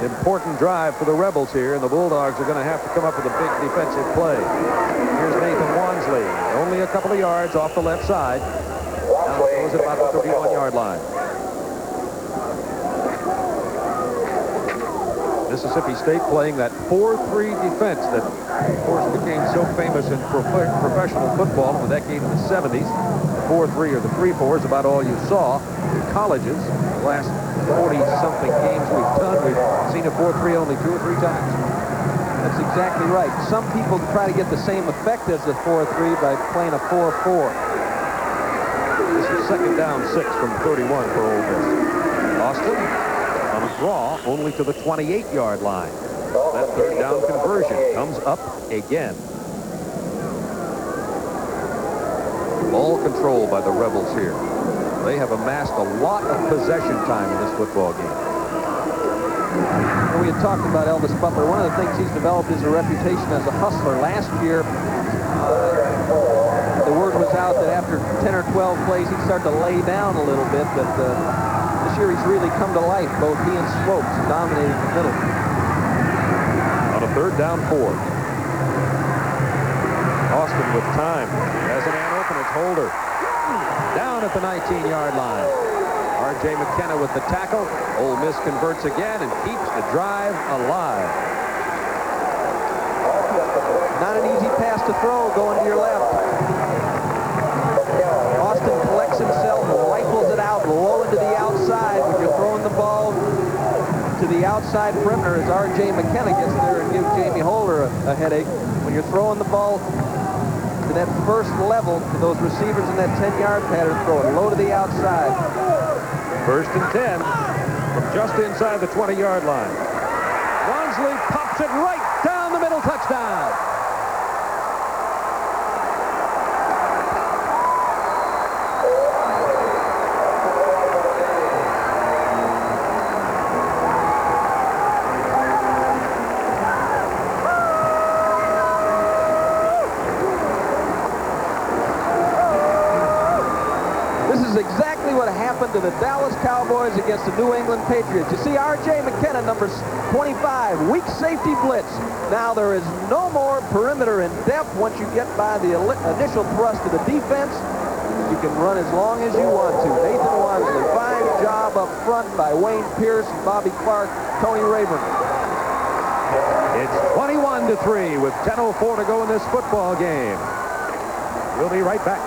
Important drive for the Rebels here, and the Bulldogs are going to have to come up with a big defensive play. Here's Nathan Wansley, only a couple of yards off the left side. Now throws at about the 31-yard line. Mississippi State playing that 4-3 defense that, of course, became so famous in professional football in the decade of the 70s. The 4-3 or the 3-4 is about all you saw in colleges. The last 40-something games we've done, we've seen a 4-3 only 2 or 3 times. That's exactly right. Some people try to get the same effect as the 4-3 by playing a 4-4. This is second down 6 from 31 for Ole Miss. Austin on a draw only to the 28-yard line. That third down conversion comes up again. Ball control by the Rebels here. They have amassed a lot of possession time in this football game. We had talked about Elvis Butler. One of the things he's developed is a reputation as a hustler. Last year, the word was out that after 10 or 12 plays, he'd start to lay down a little bit, but this year he's really come to life. Both he and Swopes dominating the middle. On a third down 4. Austin with time. Has a man open. It's Holder. Down at the 19-yard line. R.J. McKenna with the tackle. Ole Miss converts again and keeps the drive alive. Not an easy pass to throw going to your left. Austin collects himself and rifles it out low into the outside. When you're throwing the ball to the outside perimeter, as R.J. McKenna gets there and gives Jamie Holder a headache. When you're throwing the ball to that first level, to those receivers in that 10-yard pattern, throw it low to the outside. First and 10 from just inside the 20-yard line. Wansley pops it right down the middle, touchdown. To the Dallas Cowboys against the New England Patriots. You see R.J. McKenna, number 25, weak safety blitz. Now there is no more perimeter in depth. Once you get by the initial thrust of the defense, you can run as long as you want to. Nathan Wansley, fine job up front by Wayne Pierce, Bobby Clark, Tony Rayburn. It's 21-3 with 10:04 to go in this football game. We'll be right back.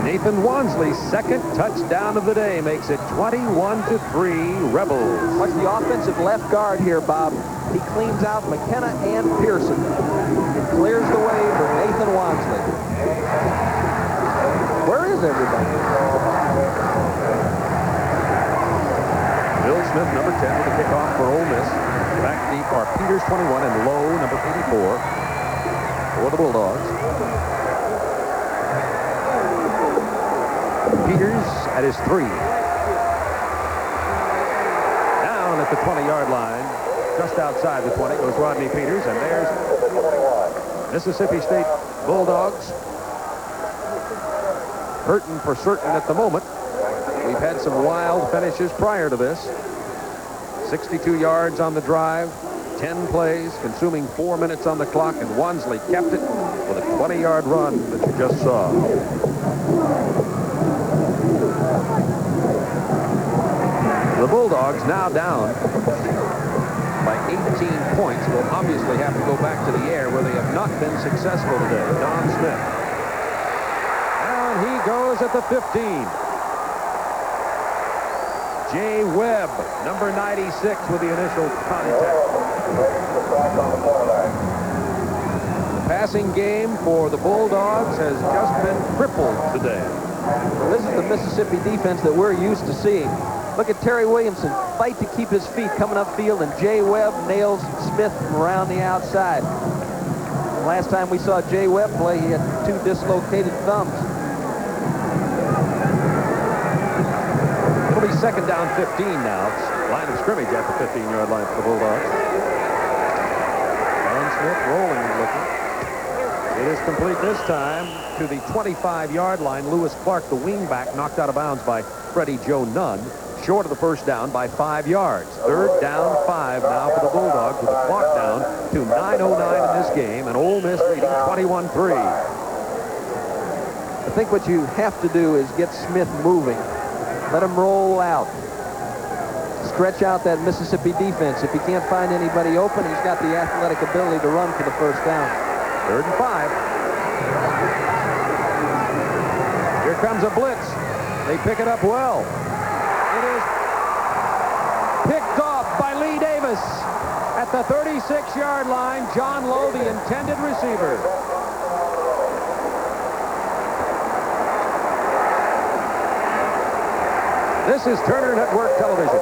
Nathan Wansley's second touchdown of the day makes it 21-3 Rebels. Watch the offensive left guard here, Bob. He cleans out McKenna and Pearson. It clears the way for Nathan Wansley. Where is everybody? Bill Smith, number 10, with the kickoff for Ole Miss. Back deep are Peters, 21, and Lowe, number 84, for the Bulldogs. Peters at his 3. Down at the 20-yard line, just outside the 20, goes Rodney Peters, and there's Mississippi State Bulldogs. Hurting for certain at the moment. We've had some wild finishes prior to this. 62 yards on the drive, 10 plays, consuming 4 minutes on the clock, and Wansley kept it with a 20-yard run that you just saw. The Bulldogs now down by 18 points will obviously have to go back to the air where they have not been successful today. Don Smith. And he goes at the 15. Jay Webb, number 96, with the initial contact. The passing game for the Bulldogs has just been crippled today. This is the Mississippi defense that we're used to seeing. Look at Terry Williamson fight to keep his feet coming upfield, and Jay Webb nails Smith from around the outside. The last time we saw Jay Webb play, he had 2 dislocated thumbs. It'll be second down 15 now. It's line of scrimmage at the 15-yard line for the Bulldogs. Ron Smith rolling and looking. It is complete this time to the 25-yard line. Lewis Clark, the wingback, knocked out of bounds by Freddie Joe Nunn, short of the first down by 5 yards. Third down 5 now for the Bulldogs with the clock down to 9:09 in this game, and Ole Miss leading 21-3. I think what you have to do is get Smith moving. Let him roll out. Stretch out that Mississippi defense. If he can't find anybody open, he's got the athletic ability to run for the first down. 3rd and 5. Here comes a blitz. They pick it up well. It is picked off by Lee Davis at the 36-yard line. John Lowe, the intended receiver. This is Turner Network Television.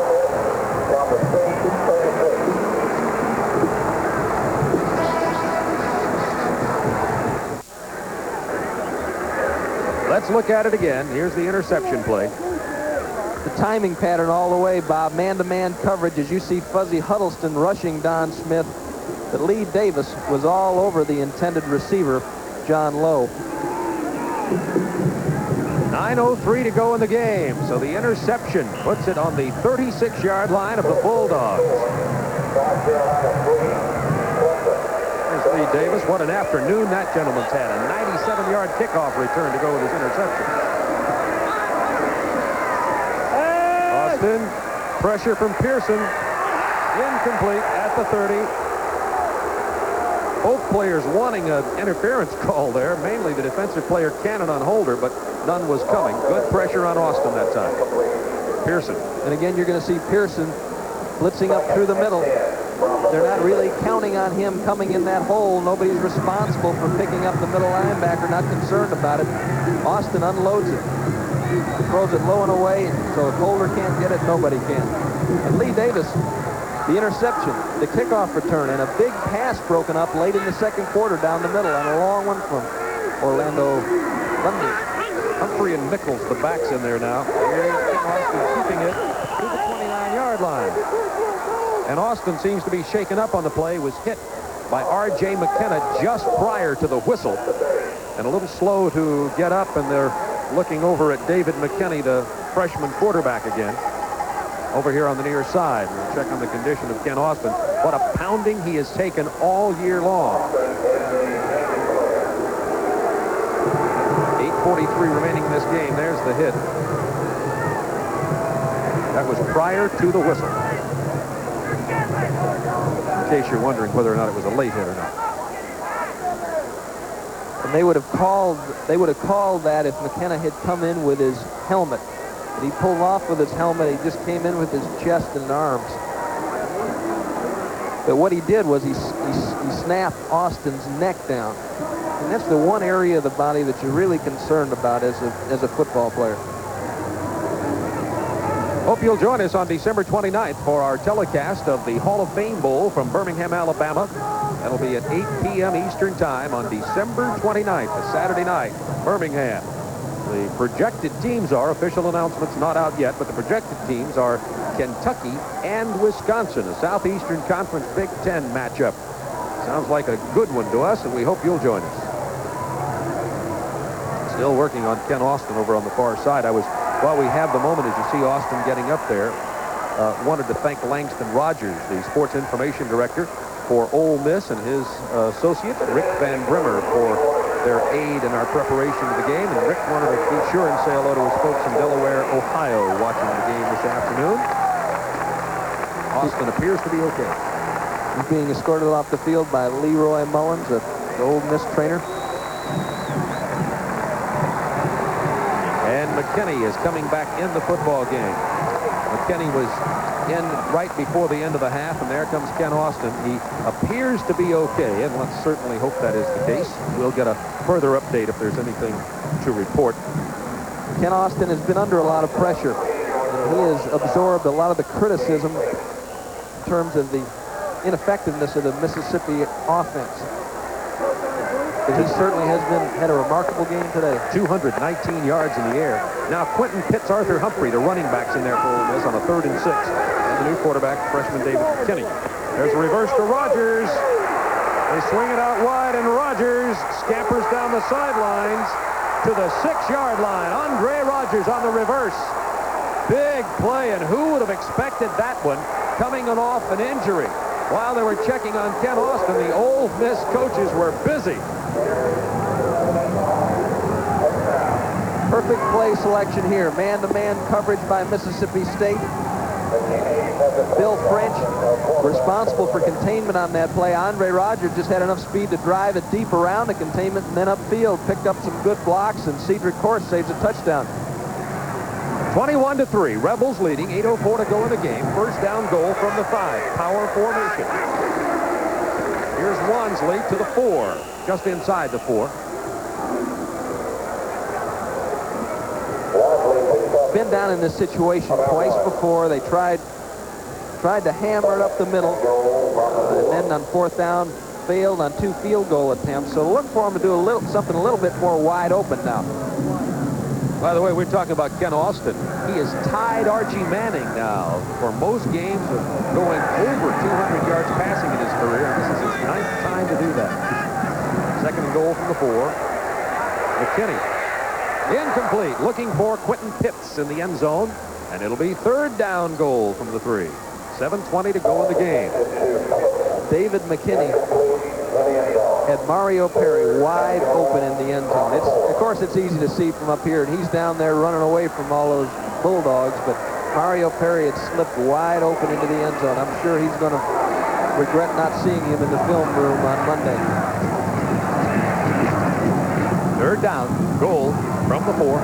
Let's look at it again. Here's the interception play. The timing pattern all the way, Bob. Man-to-man coverage as you see Fuzzy Huddleston rushing Don Smith. But Lee Davis was all over the intended receiver, John Lowe. 9:03 to go in the game. So the interception puts it on the 36-yard line of the Bulldogs. There's Lee Davis. What an afternoon that gentleman's had. A 97-yard kickoff return to go with his interception. Austin, pressure from Pearson. Incomplete at the 30. Both players wanting an interference call there. Mainly the defensive player Cannon on Holder, but none was coming. Good pressure on Austin that time. Pearson. And again, you're going to see Pearson blitzing up through the middle. They're not really counting on him coming in that hole. Nobody's responsible for picking up the middle linebacker, not concerned about it. Austin unloads it. Throws it low and away, so if Holder can't get it, nobody can. And Lee Davis, the interception, the kickoff return, and a big pass broken up late in the second quarter down the middle, and a long one from Orlando Lundy. Humphrey and Nichols, the backs in there now. Austin keeping it to the 29-yard line. And Austin seems to be shaken up on the play. Was hit by R.J. McKenna just prior to the whistle. And a little slow to get up, and they're looking over at David McKinney, the freshman quarterback again. Over here on the near side. We'll check on the condition of Ken Austin. What a pounding he has taken all year long. 8:43 remaining in this game. There's the hit. That was prior to the whistle. In case you're wondering whether or not it was a late hit or not. And they would have called that if McKenna had come in with his helmet. But he pulled off with his helmet. He just came in with his chest and arms. But what he did was he snapped Austin's neck down. And that's the one area of the body that you're really concerned about as a football player. Hope you'll join us on December 29th for our telecast of the Hall of Fame Bowl from Birmingham, Alabama. That'll be at 8 p.m. Eastern Time on December 29th, a Saturday night, Birmingham. The projected teams are, official announcements not out yet, but the projected teams are Kentucky and Wisconsin, a Southeastern Conference Big Ten matchup. Sounds like a good one to us, and we hope you'll join us. Still working on Ken Austin over on the far side. While we have the moment, as you see Austin getting up there, wanted to thank Langston Rogers, the sports information director for Ole Miss, and his associate, Rick Van Brimmer, for their aid in our preparation of the game. And Rick wanted to be sure and say hello to his folks in Delaware, Ohio, watching the game this afternoon. Austin appears to be okay. He's being escorted off the field by Leroy Mullins, the Ole Miss trainer. McKinney is coming back in the football game. McKinney was in right before the end of the half, and there comes Ken Austin. He appears to be okay, and let's certainly hope that is the case. We'll get a further update if there's anything to report. Ken Austin has been under a lot of pressure, and he has absorbed a lot of the criticism in terms of the ineffectiveness of the Mississippi offense. But he certainly had a remarkable game today. 219 yards in the air. Now Quentin Pitts, Arthur Humphrey, the running backs in there for Ole Miss on a 3rd and 6. And the new quarterback, freshman David McKinney. There's a reverse to Rogers. They swing it out wide, and Rogers scampers down the sidelines to the 6-yard line. Andre Rogers on the reverse. Big play, and who would have expected that one coming off an injury? While they were checking on Ken Austin, the Ole Miss coaches were busy. Perfect play selection here. Man-to-man coverage by Mississippi State. Bill French responsible for containment on that play. Andre Rogers just had enough speed to drive it deep around the containment and then upfield. Picked up some good blocks, and Cedric Course saves a touchdown. 21-3. Rebels leading. 8:04 to go in the game. First down goal from the 5. Power formation. Here's Wansley to the 4. Just inside the 4. Been down in this situation twice before. They tried to hammer it up the middle, and then on 4th down failed on 2 field goal attempts. So look for him to do something a little bit more wide open now. By the way, we're talking about Ken Austin. He has tied Archie Manning now for most games of going over 200 yards passing in his career. And this is his 9th time to do that. 2nd and goal from the 4. McKinney. Incomplete. Looking for Quentin Pitts in the end zone. And it'll be 3rd down goal from the 3. 7:20 to go in the game. David McKinney had Mario Perry wide open in the end zone. Of course, it's easy to see from up here, and he's down there running away from all those Bulldogs, but Mario Perry had slipped wide open into the end zone. I'm sure he's going to regret not seeing him in the film room on Monday. 3rd down, goal from the 4.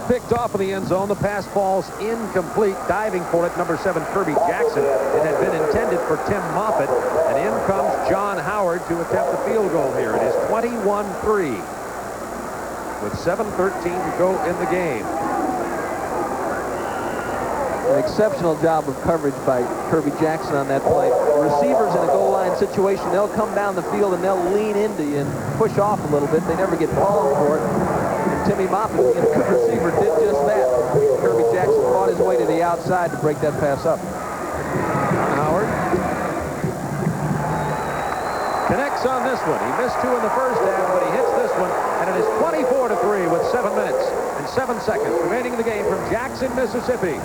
Picked off in the end zone. The pass falls incomplete. Diving for it, number 7, Kirby Jackson. It had been intended for Tim Moffitt. And in comes John Howard to attempt the field goal here. It is 21-3 with 7:13 to go in the game. An exceptional job of coverage by Kirby Jackson on that play. Receivers in a goal line situation, they'll come down the field and they'll lean into you and push off a little bit. They never get called for it. Timmy Moffitt, being a good receiver, did just that. Kirby Jackson fought his way to the outside to break that pass up. Howard connects on this one. He missed 2 in the first half, but he hits this one, and it is 24-3 with 7 minutes and 7 seconds remaining in the game from Jackson, Mississippi.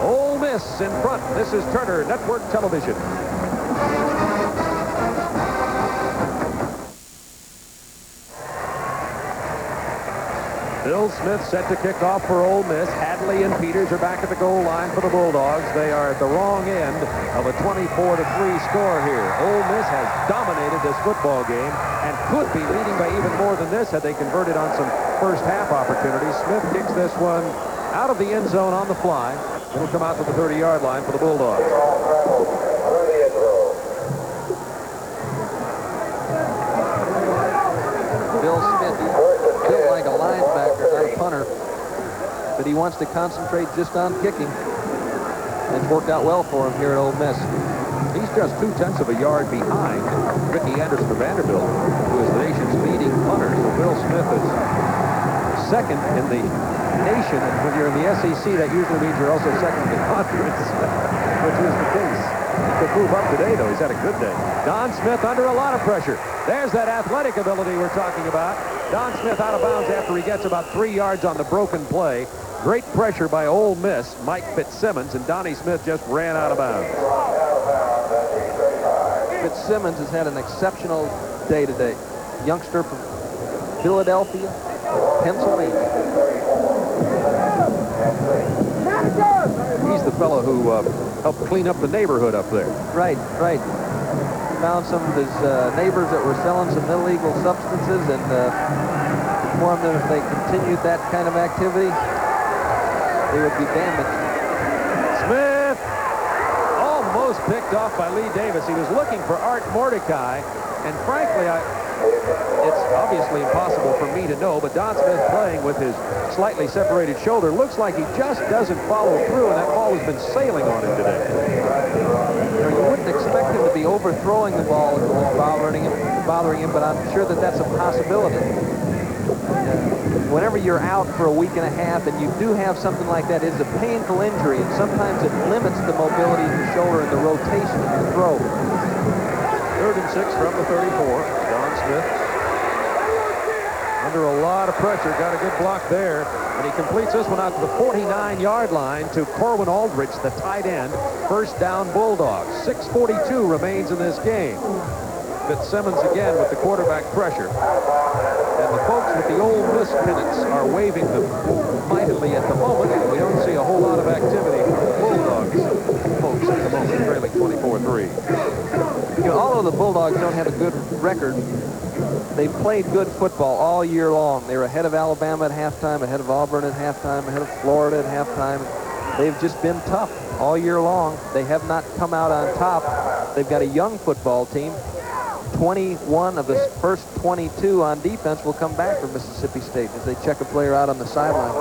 Ole Miss in front. This is Turner Network Television. Bill Smith set to kick off for Ole Miss. Hadley and Peters are back at the goal line for the Bulldogs. They are at the wrong end of a 24-3 score here. Ole Miss has dominated this football game and could be leading by even more than this had they converted on some first half opportunities. Smith kicks this one out of the end zone on the fly. It'll come out to the 30-yard line for the Bulldogs. Bill Smith, built like a linebacker, not a punter, but he wants to concentrate just on kicking. It's worked out well for him here at Ole Miss. He's just 0.2 of a yard behind Ricky Anderson of Vanderbilt, who is the nation's leading punter. So Bill Smith is 2nd in the nation, and when you're in the SEC, that usually means you're also 2nd in the conference, which is the case. He could move up today, though. He's had a good day. Don Smith under a lot of pressure. There's that athletic ability we're talking about. Don Smith out of bounds after he gets about 3 yards on the broken play. Great pressure by Ole Miss, Mike Fitzsimmons, and Donnie Smith just ran out of bounds. Fitzsimmons has had an exceptional day today. Youngster from Philadelphia, Pennsylvania. He's the fellow who helped clean up the neighborhood up there. Right, right. Found some of his neighbors that were selling some illegal substances and informed them if they continued that kind of activity, they would be damaged. Smith almost picked off by Lee Davis. He was looking for Art Mordecai, and frankly, it's obviously impossible for me to know, but Don Smith, playing with his slightly separated shoulder, looks like he just doesn't follow through, and that ball has been sailing on him today. You wouldn't expect him to be overthrowing the ball if it was bothering him, but I'm sure that that's a possibility. Whenever you're out for a week and a half and you do have something like that, it's a painful injury, and sometimes it limits the mobility of the shoulder and the rotation of the throw. 3rd and 6 from the 34. Don Smith under a lot of pressure, got a good block there, and he completes this one out to the 49-yard line to Corwin Aldrich, the tight end. First down, Bulldogs. 6:42 remains in this game. Fitzsimmons again with the quarterback pressure. And the folks with the Ole Miss pennants are waving them mightily at the moment. We don't see a whole lot of activity from the Bulldogs folks at the moment, trailing 24-3. You know, although the Bulldogs don't have a good record, they played good football all year long. They were ahead of Alabama at halftime, ahead of Auburn at halftime, ahead of Florida at halftime. They've just been tough all year long. They have not come out on top. They've got a young football team. 21 of the first 22 on defense will come back from Mississippi State as they check a player out on the sideline.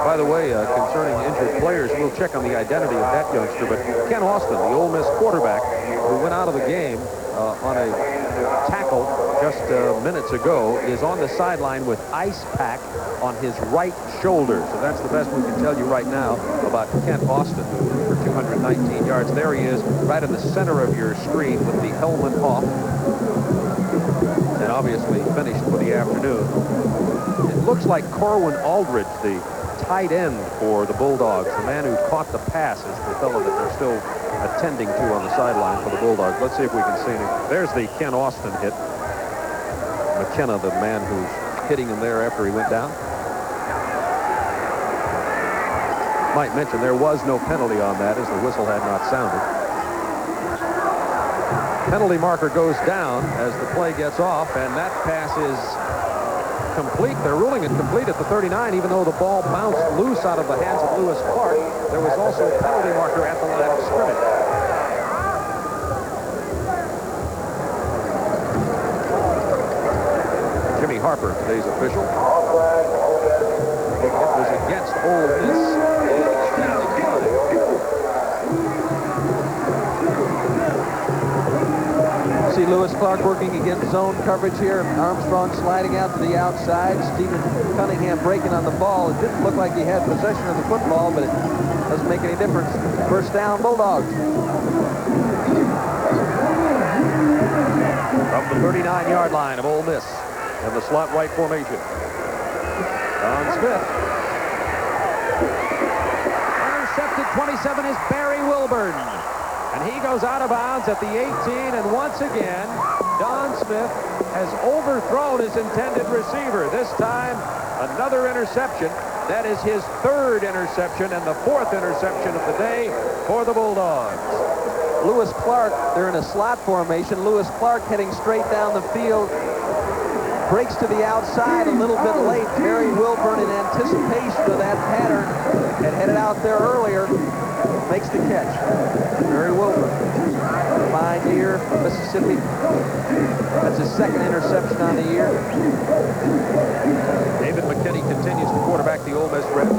By the way, concerning injured players, we'll check on the identity of that youngster, but Ken Austin, the Ole Miss quarterback, who went out of the game on a tackle just minutes ago, is on the sideline with ice pack on his right shoulder. So that's the best we can tell you right now about Kent Austin for 219 yards. There he is, right in the center of your screen with the helmet off. And obviously finished for the afternoon. It looks like Corwin Aldrich, the tight end for the Bulldogs, the man who caught the pass, is the fellow that they're still attending to on the sideline for the Bulldogs. Let's see if we can see him. There's the Ken Austin hit. McKenna, the man who's hitting him there after he went down. Might mention there was no penalty on that, as the whistle had not sounded. Penalty marker goes down as the play gets off, and that pass is complete. They're ruling it complete at the 39, even though the ball bounced loose out of the hands of Lewis Clark. There was also a penalty marker at the line of scrimmage. Jimmy Harper, today's official. It was against Ole Miss. See Lewis Clark working against zone coverage here. Armstrong sliding out to the outside. Stephen Cunningham breaking on the ball. It didn't look like he had possession of the football, but it doesn't make any difference. First down, Bulldogs. From the 39-yard line of Ole Miss in the slot right formation. Don Smith. Intercepted 27 is Barry Wilburn. And he goes out of bounds at the 18, and once again, Don Smith has overthrown his intended receiver. This time, another interception. That is his 3rd interception and the 4th interception of the day for the Bulldogs. Lewis Clark, they're in a slot formation. Lewis Clark heading straight down the field. Breaks to the outside a little bit late. Barry Wilburn, in anticipation of that pattern, had headed out there earlier. Makes the catch. Barry Wilburn, fine year from Mississippi. That's his 2nd interception on the year. David McKinney continues to quarterback the Ole Miss Reds.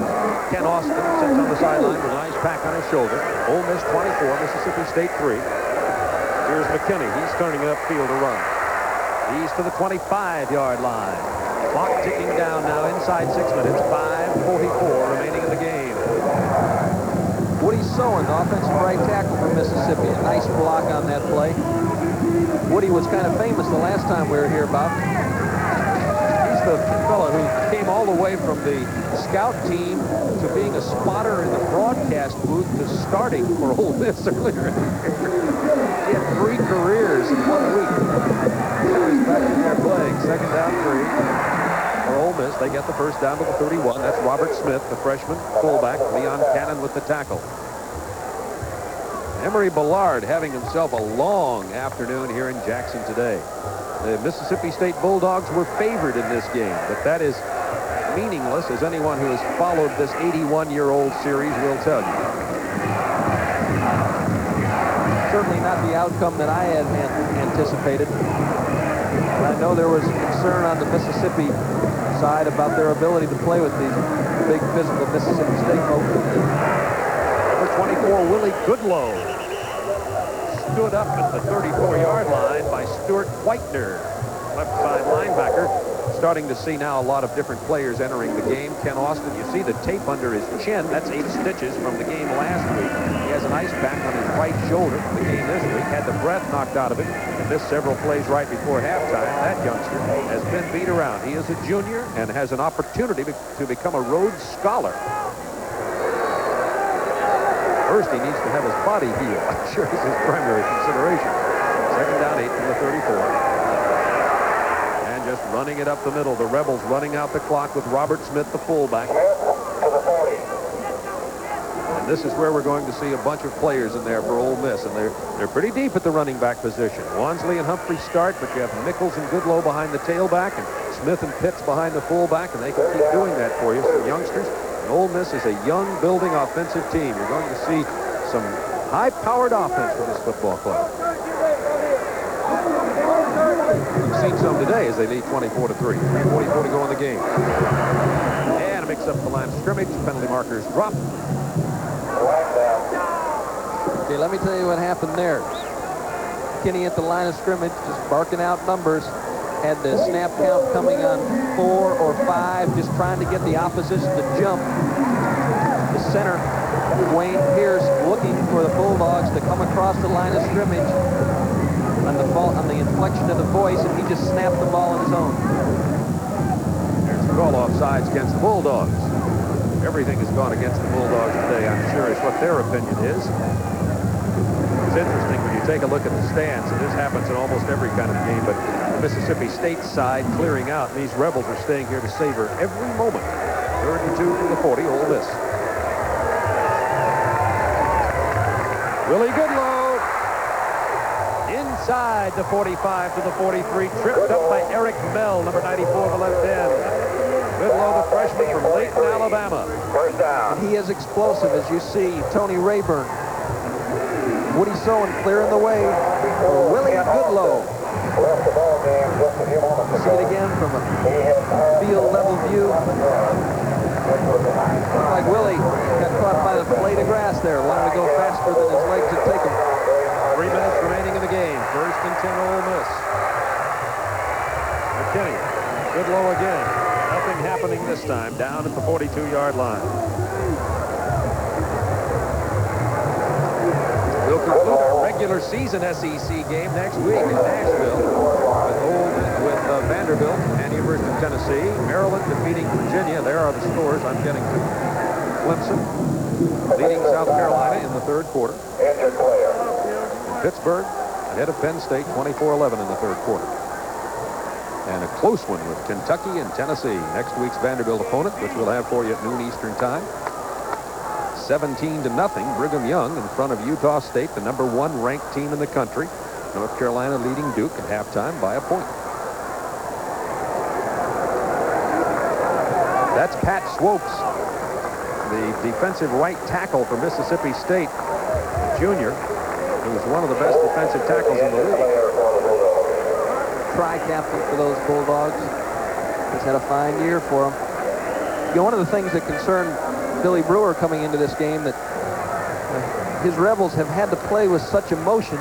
Ken Austin sits on the sideline with an ice pack on his shoulder. Ole Miss 24, Mississippi State 3. Here's McKinney. He's turning it upfield to run. He's to the 25-yard line. Clock ticking down now inside 6 minutes. 5:44 remaining in the game. Woody Sowen, offensive right tackle for Mississippi. A nice block on that play. Woody was kind of famous the last time we were here, Bob. He's the fellow who came all the way from the scout team to being a spotter in the broadcast booth to starting for Ole Miss earlier. He had 3 careers in 1 week. He's back in there playing. 2nd down 3 for Ole Miss. They get the first down to the 31. That's Robert Smith, the freshman fullback. Leon Cannon with the tackle. Emery Ballard having himself a long afternoon here in Jackson today. The Mississippi State Bulldogs were favored in this game, but that is meaningless, as anyone who has followed this 81-year-old series will tell you. Certainly not the outcome that I had anticipated. I know there was concern on the Mississippi side about their ability to play with these big physical Mississippi State folks. Number 24, Willie Goodlow, stood up at the 34-yard line by Stuart Whitener, left side linebacker. Starting to see now a lot of different players entering the game. Ken Austin, you see the tape under his chin. That's 8 stitches from the game last week. He has an ice pack on his right shoulder from the game this week. Had the breath knocked out of him and missed several plays right before halftime. That youngster has been beat around. He is a junior and has an opportunity to become a Rhodes Scholar. First, he needs to have his body healed. I'm sure is his primary consideration. Second down, 8 from the 34. Just running it up the middle. The Rebels running out the clock with Robert Smith, the fullback. And this is where we're going to see a bunch of players in there for Ole Miss, and they're pretty deep at the running back position. Wansley and Humphrey start, but you have Nichols and Goodlow behind the tailback, and Smith and Pitts behind the fullback, and they can keep doing that for you. Some youngsters. And Ole Miss is a young, building offensive team. You're going to see some high-powered offense for this football club. You've seen some today as they lead 24-3. 3:44 to go in the game. And a mix up the line of scrimmage. Penalty markers drop. Okay, let me tell you what happened there. Kenny at the line of scrimmage, just barking out numbers. Had the snap count coming on 4 or 5, just trying to get the opposition to jump. The center, Wayne Pierce, looking for the Bulldogs to come across the line of scrimmage on the inflection of the voice, and he just snapped the ball on his own. There's a call offsides against the Bulldogs. Everything has gone against the Bulldogs today, I'm sure, is what their opinion is. It's interesting when you take a look at the stands, and this happens in almost every kind of game, but the Mississippi State side clearing out, and these Rebels are staying here to savor every moment. 3rd and 2 from the 40, Ole Miss. Willie Goodlow. Inside the 45 to the 43, tripped up by Eric Mell, number 94, the left end. Goodlow, the freshman from Layton, Alabama. First down. He is explosive, as you see. Tony Rayburn, Woody Sowen clearing the way for Willie Goodlow. See it again from a field level view. Looked like Willie got caught by the blade of grass there. Wanted to go faster than his legs would take him. 3 minutes remaining in the game. 1st and 10, Ole Miss. McKinney, Goodlow again. Nothing happening this time. Down at the 42-yard line. We'll conclude our regular season SEC game next week in Nashville with Vanderbilt and University of Tennessee. Maryland defeating Virginia. There are the scores I'm getting to. Clemson leading South Carolina in the 3rd quarter. Pittsburgh ahead of Penn State 24-11 in the 3rd quarter. And a close one with Kentucky and Tennessee. Next week's Vanderbilt opponent, which we'll have for you at noon Eastern time. 17-0, Brigham Young in front of Utah State, the number 1 ranked team in the country. North Carolina leading Duke at halftime by a point. That's Pat Swopes, the defensive right tackle for Mississippi State, junior. He was one of the best defensive tackles in the league. Tri-captain for those Bulldogs. He's had a fine year for them. You know, one of the things that concerned Billy Brewer coming into this game, that his Rebels have had to play with such emotion,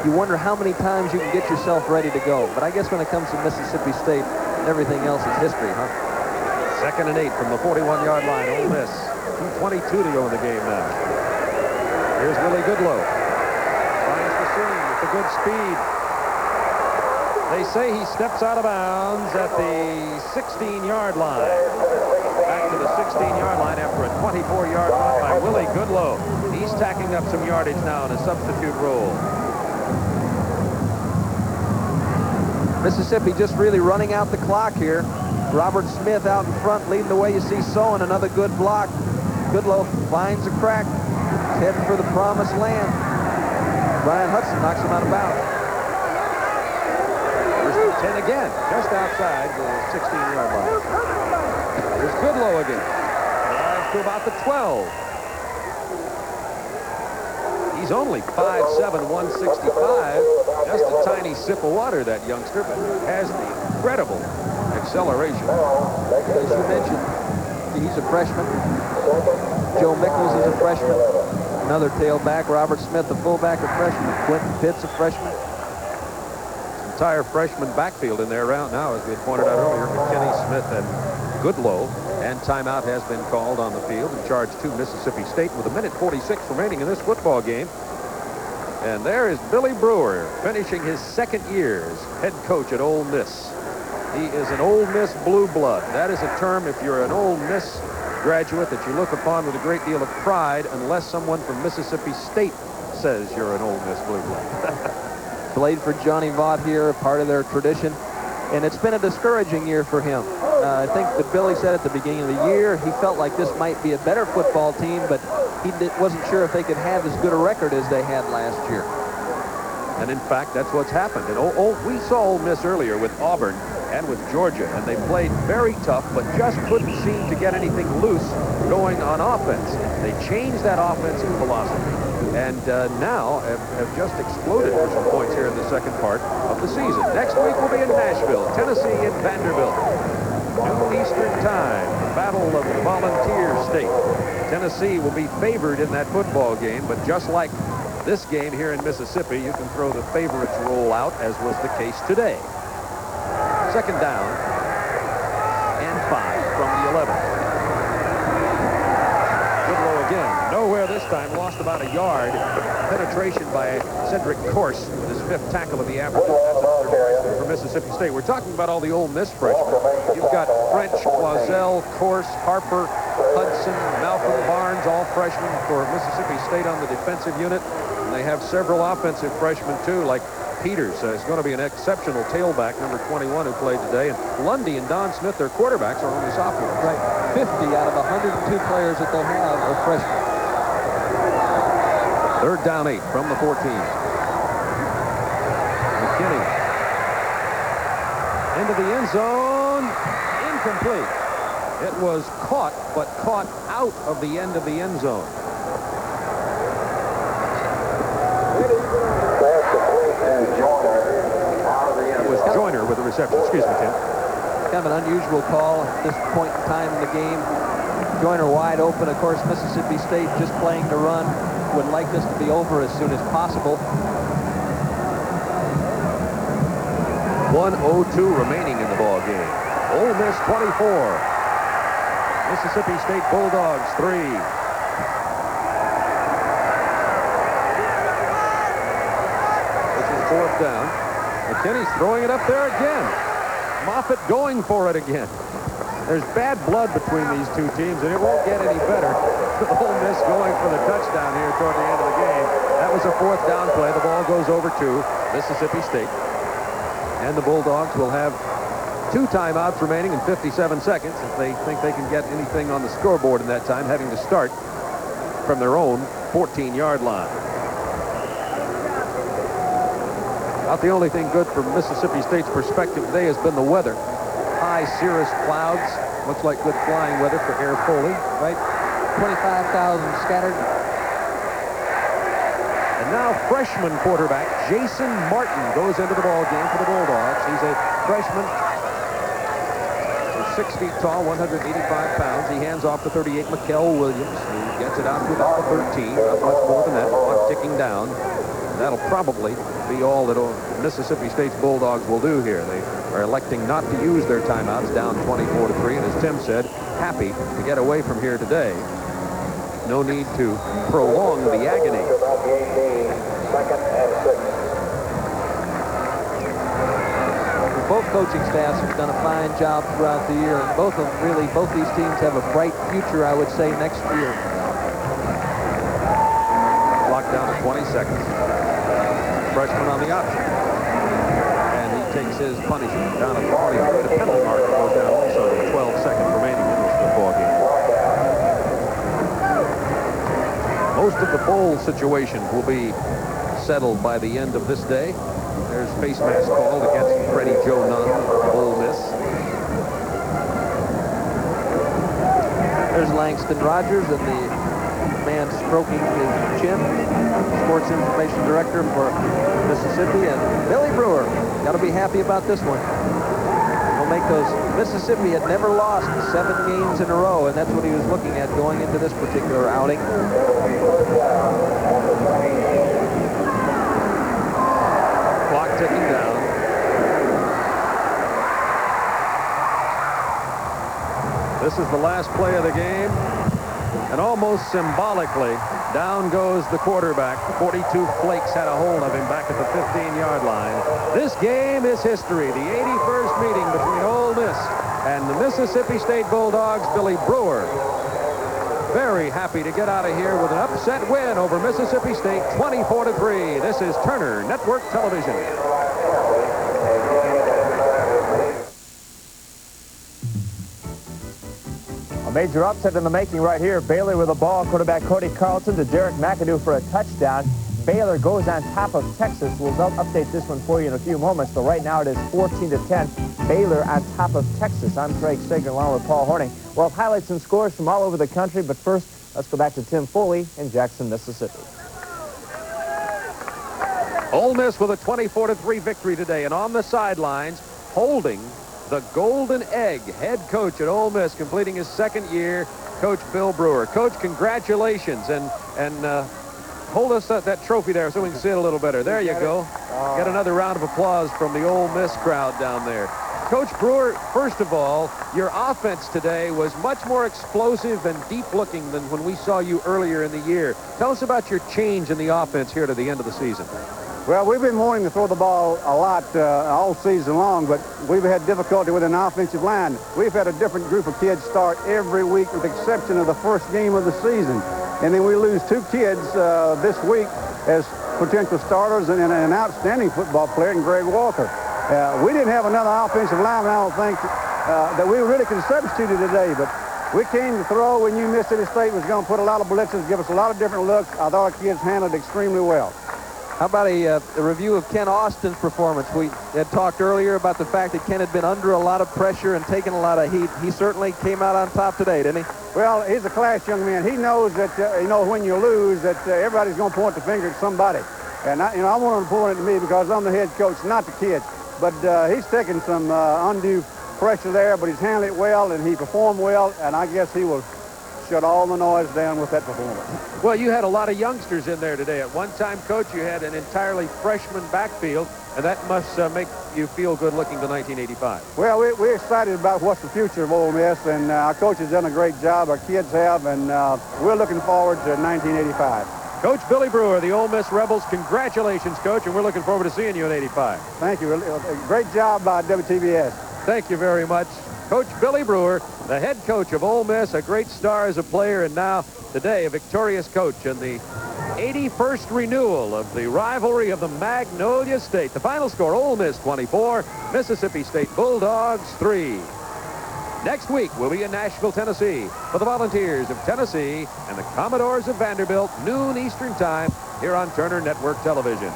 you wonder how many times you can get yourself ready to go. But I guess when it comes to Mississippi State, everything else is history, huh? 2nd and 8 from the 41-yard line, Ole Miss. 2:22 to go in the game now. Here's Willie Goodlow. With the good speed. They say he steps out of bounds at the 16-yard line. Back to the 16-yard line after a 24-yard run by Willie Goodlow. He's tacking up some yardage now in a substitute role. Mississippi just really running out the clock here. Robert Smith out in front leading the way. You see Sowen, another good block. Goodlow finds a crack. He's heading for the promised land. Brian Hudson knocks him out of bounds. First and 10 again, just outside the 16-yard line. Here's Goodlow again. Drives to about the 12. He's only 5'7", 165. Just a tiny sip of water, that youngster, but has the incredible acceleration. As you mentioned, he's a freshman. Joe Mickles is a freshman. Another tailback. Robert Smith, the fullback, a freshman. Quentin Pitts, a freshman. Entire freshman backfield in there right now, as we had pointed out earlier. McKinney, Smith, and Goodlow. And timeout has been called on the field and charged to Mississippi State with 1:46 remaining in this football game. And there is Billy Brewer finishing his second year as head coach at Ole Miss. He is an Ole Miss blue blood. That is a term, if you're an Ole Miss graduate, that you look upon with a great deal of pride, unless someone from Mississippi State says you're an Ole Miss blue blood. Played for Johnny Vaught here, part of their tradition. And it's been a discouraging year for him. I think that Billy said at the beginning of the year he felt like this might be a better football team, but he wasn't sure if they could have as good a record as they had last year. And in fact, that's what's happened. And we saw Ole Miss earlier with Auburn and with Georgia, and they played very tough, but just couldn't seem to get anything loose going on offense. They changed that offensive philosophy, and now have just exploded for some points here in the second part of the season. Next week will be in Nashville, Tennessee and Vanderbilt. Noon Eastern time, the battle of the Volunteer State. Tennessee will be favored in that football game, but just like this game here in Mississippi, you can throw the favorites roll out, as was the case today. Second down and 5 from the 11. Goodlow again, nowhere this time, lost about a yard. Penetration by Cedric Corse with his 5th tackle of the afternoon. That's another for Mississippi State. We're talking about all the Ole Miss freshmen. You've got French, Clausel, Corse, Harper, Hudson, Malcolm Barnes, all freshmen for Mississippi State on the defensive unit. And they have several offensive freshmen too, like Peters is going to be an exceptional tailback, number 21, who played today. And Lundy and Don Smith, their quarterbacks, are only sophomores. Right. 50 out of 102 players that they have are freshmen. Third down 8 from the 14. McKinney into the end zone. Incomplete. It was caught, but caught out of the end of the end zone. It was Joyner with the reception. Excuse me, Tim. Kind of an unusual call at this point in time in the game. Joyner wide open. Of course, Mississippi State just playing to run. Would like this to be over as soon as possible. 1:02 remaining in the ball game. Ole Miss 24. Mississippi State Bulldogs 3. This is 4th down. McKinney's throwing it up there again. Moffitt going for it again. There's bad blood between these two teams, and it won't get any better. Ole Miss going for the touchdown here toward the end of the game. That was a 4th down play. The ball goes over to Mississippi State. And the Bulldogs will have 2 timeouts remaining in 57 seconds if they think they can get anything on the scoreboard in that time, having to start from their own 14-yard line. Not the only thing good from Mississippi State's perspective today has been the weather. High cirrus clouds. Looks like good flying weather for Air Foley. Right? 25,000 scattered. And now freshman quarterback Jason Martin goes into the ball game for the Bulldogs. He's a freshman. He's 6 feet tall, 185 pounds. He hands off to 38 Mikel Williams, who gets it out to about the 13. Not much more than that. Clock ticking down. And that'll probably be all that Mississippi State's Bulldogs will do here. They are electing not to use their timeouts, down 24-3. And as Tim said, happy to get away from here today. No need to prolong the agony. Both coaching staffs have done a fine job throughout the year, and both these teams have a bright future, I would say, next year. Clock down to 20 seconds. Freshman on the option. And he takes his punishment down at the 23. The penalty marker goes down also with 12 seconds remaining in this football game. Most of the bowl situations will be settled by the end of this day. There's face mask called against Freddie Joe Nunn of Ole Miss. There's Langston Rogers and the man stroking his chin, sports information director for Mississippi, and Billy Brewer. Got to be happy about this one. He'll make those. Mississippi had never lost 7 games in a row, and that's what he was looking at going into this particular outing. Clock ticking down. This is the last play of the game. And almost symbolically, down goes the quarterback. 42 Flakes had a hold of him back at the 15-yard line. This game is history. The 81st meeting between Ole Miss and the Mississippi State Bulldogs. Billy Brewer very happy to get out of here with an upset win over Mississippi State, 24-3. This is Turner Network Television. Major upset in the making right here. Baylor with the ball. Quarterback Cody Carlton to Derek McAdoo for a touchdown. Baylor goes on top of Texas. We'll update this one for you in a few moments, but right now it is 14-10. Baylor on top of Texas. I'm Craig Sager along with Paul Horning. We'll have highlights and scores from all over the country, but first, let's go back to Tim Foley in Jackson, Mississippi. Ole Miss with a 24-3 victory today, and on the sidelines, holding the Golden Egg, head coach at Ole Miss, completing his second year, Coach Bill Brewer. Coach, congratulations, and hold us that trophy there so we can see it a little better. There you go. Get another round of applause from the Ole Miss crowd down there. Coach Brewer, first of all, your offense today was much more explosive and deep-looking than when we saw you earlier in the year. Tell us about your change in the offense here to the end of the season. Well, we've been wanting to throw the ball a lot all season long, but we've had difficulty with an offensive line. We've had a different group of kids start every week with the exception of the first game of the season. And then we lose 2 kids this week as potential starters and an outstanding football player in Greg Walker. We didn't have another offensive lineman, I don't think, that we really could substitute today, but we came to throw. We knew Mississippi State was going to put a lot of blitzes, give us a lot of different looks. I thought our kids handled extremely well. How about a review of Ken Austin's performance? We had talked earlier about the fact that Ken had been under a lot of pressure and taken a lot of heat. He certainly came out on top today, didn't he? Well, he's a class young man. He knows that, when you lose, that everybody's going to point the finger at somebody. And, I want him to point it at me because I'm the head coach, not the kids. But he's taking some undue pressure there, but he's handled it well, and he performed well, and I guess he will shut all the noise down with that performance. Well, you had a lot of youngsters in there today. At one time, Coach, you had an entirely freshman backfield, and that must make you feel good looking to 1985. Well, we're excited about what's the future of Ole Miss, and our coach has done a great job. Our kids have, and we're looking forward to 1985. Coach Billy Brewer, the Ole Miss Rebels, congratulations, Coach, and we're looking forward to seeing you in 85. Thank you. Great job by WTBS. Thank you very much. Coach Billy Brewer, the head coach of Ole Miss, a great star as a player, and now today a victorious coach in the 81st renewal of the rivalry of the Magnolia State. The final score, Ole Miss 24, Mississippi State Bulldogs 3. Next week, we'll be in Nashville, Tennessee for the Volunteers of Tennessee and the Commodores of Vanderbilt, noon Eastern Time, here on Turner Network Television.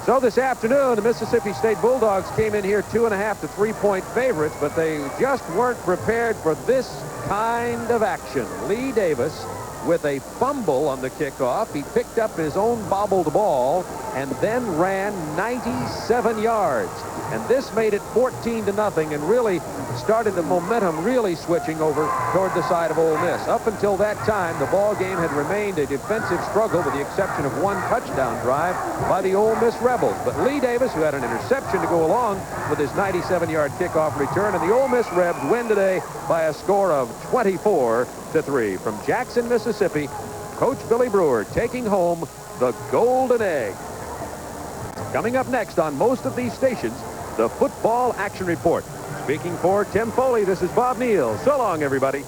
So this afternoon, the Mississippi State Bulldogs came in here 2.5 to 3-point favorites, but they just weren't prepared for this kind of action. Lee Davis with a fumble on the kickoff. He picked up his own bobbled ball and then ran 97 yards. And this made it 14-0 and really started the momentum really switching over toward the side of Ole Miss. Up until that time, the ball game had remained a defensive struggle with the exception of one touchdown drive by the Ole Miss Rebels. But Lee Davis, who had an interception to go along with his 97-yard kickoff return, and the Ole Miss Rebs win today by a score of 24-3. From Jackson, Mississippi, Coach Billy Brewer taking home the Golden Egg. Coming up next on most of these stations, the Football Action Report. Speaking for Tim Foley, this is Bob Neal. So long, everybody.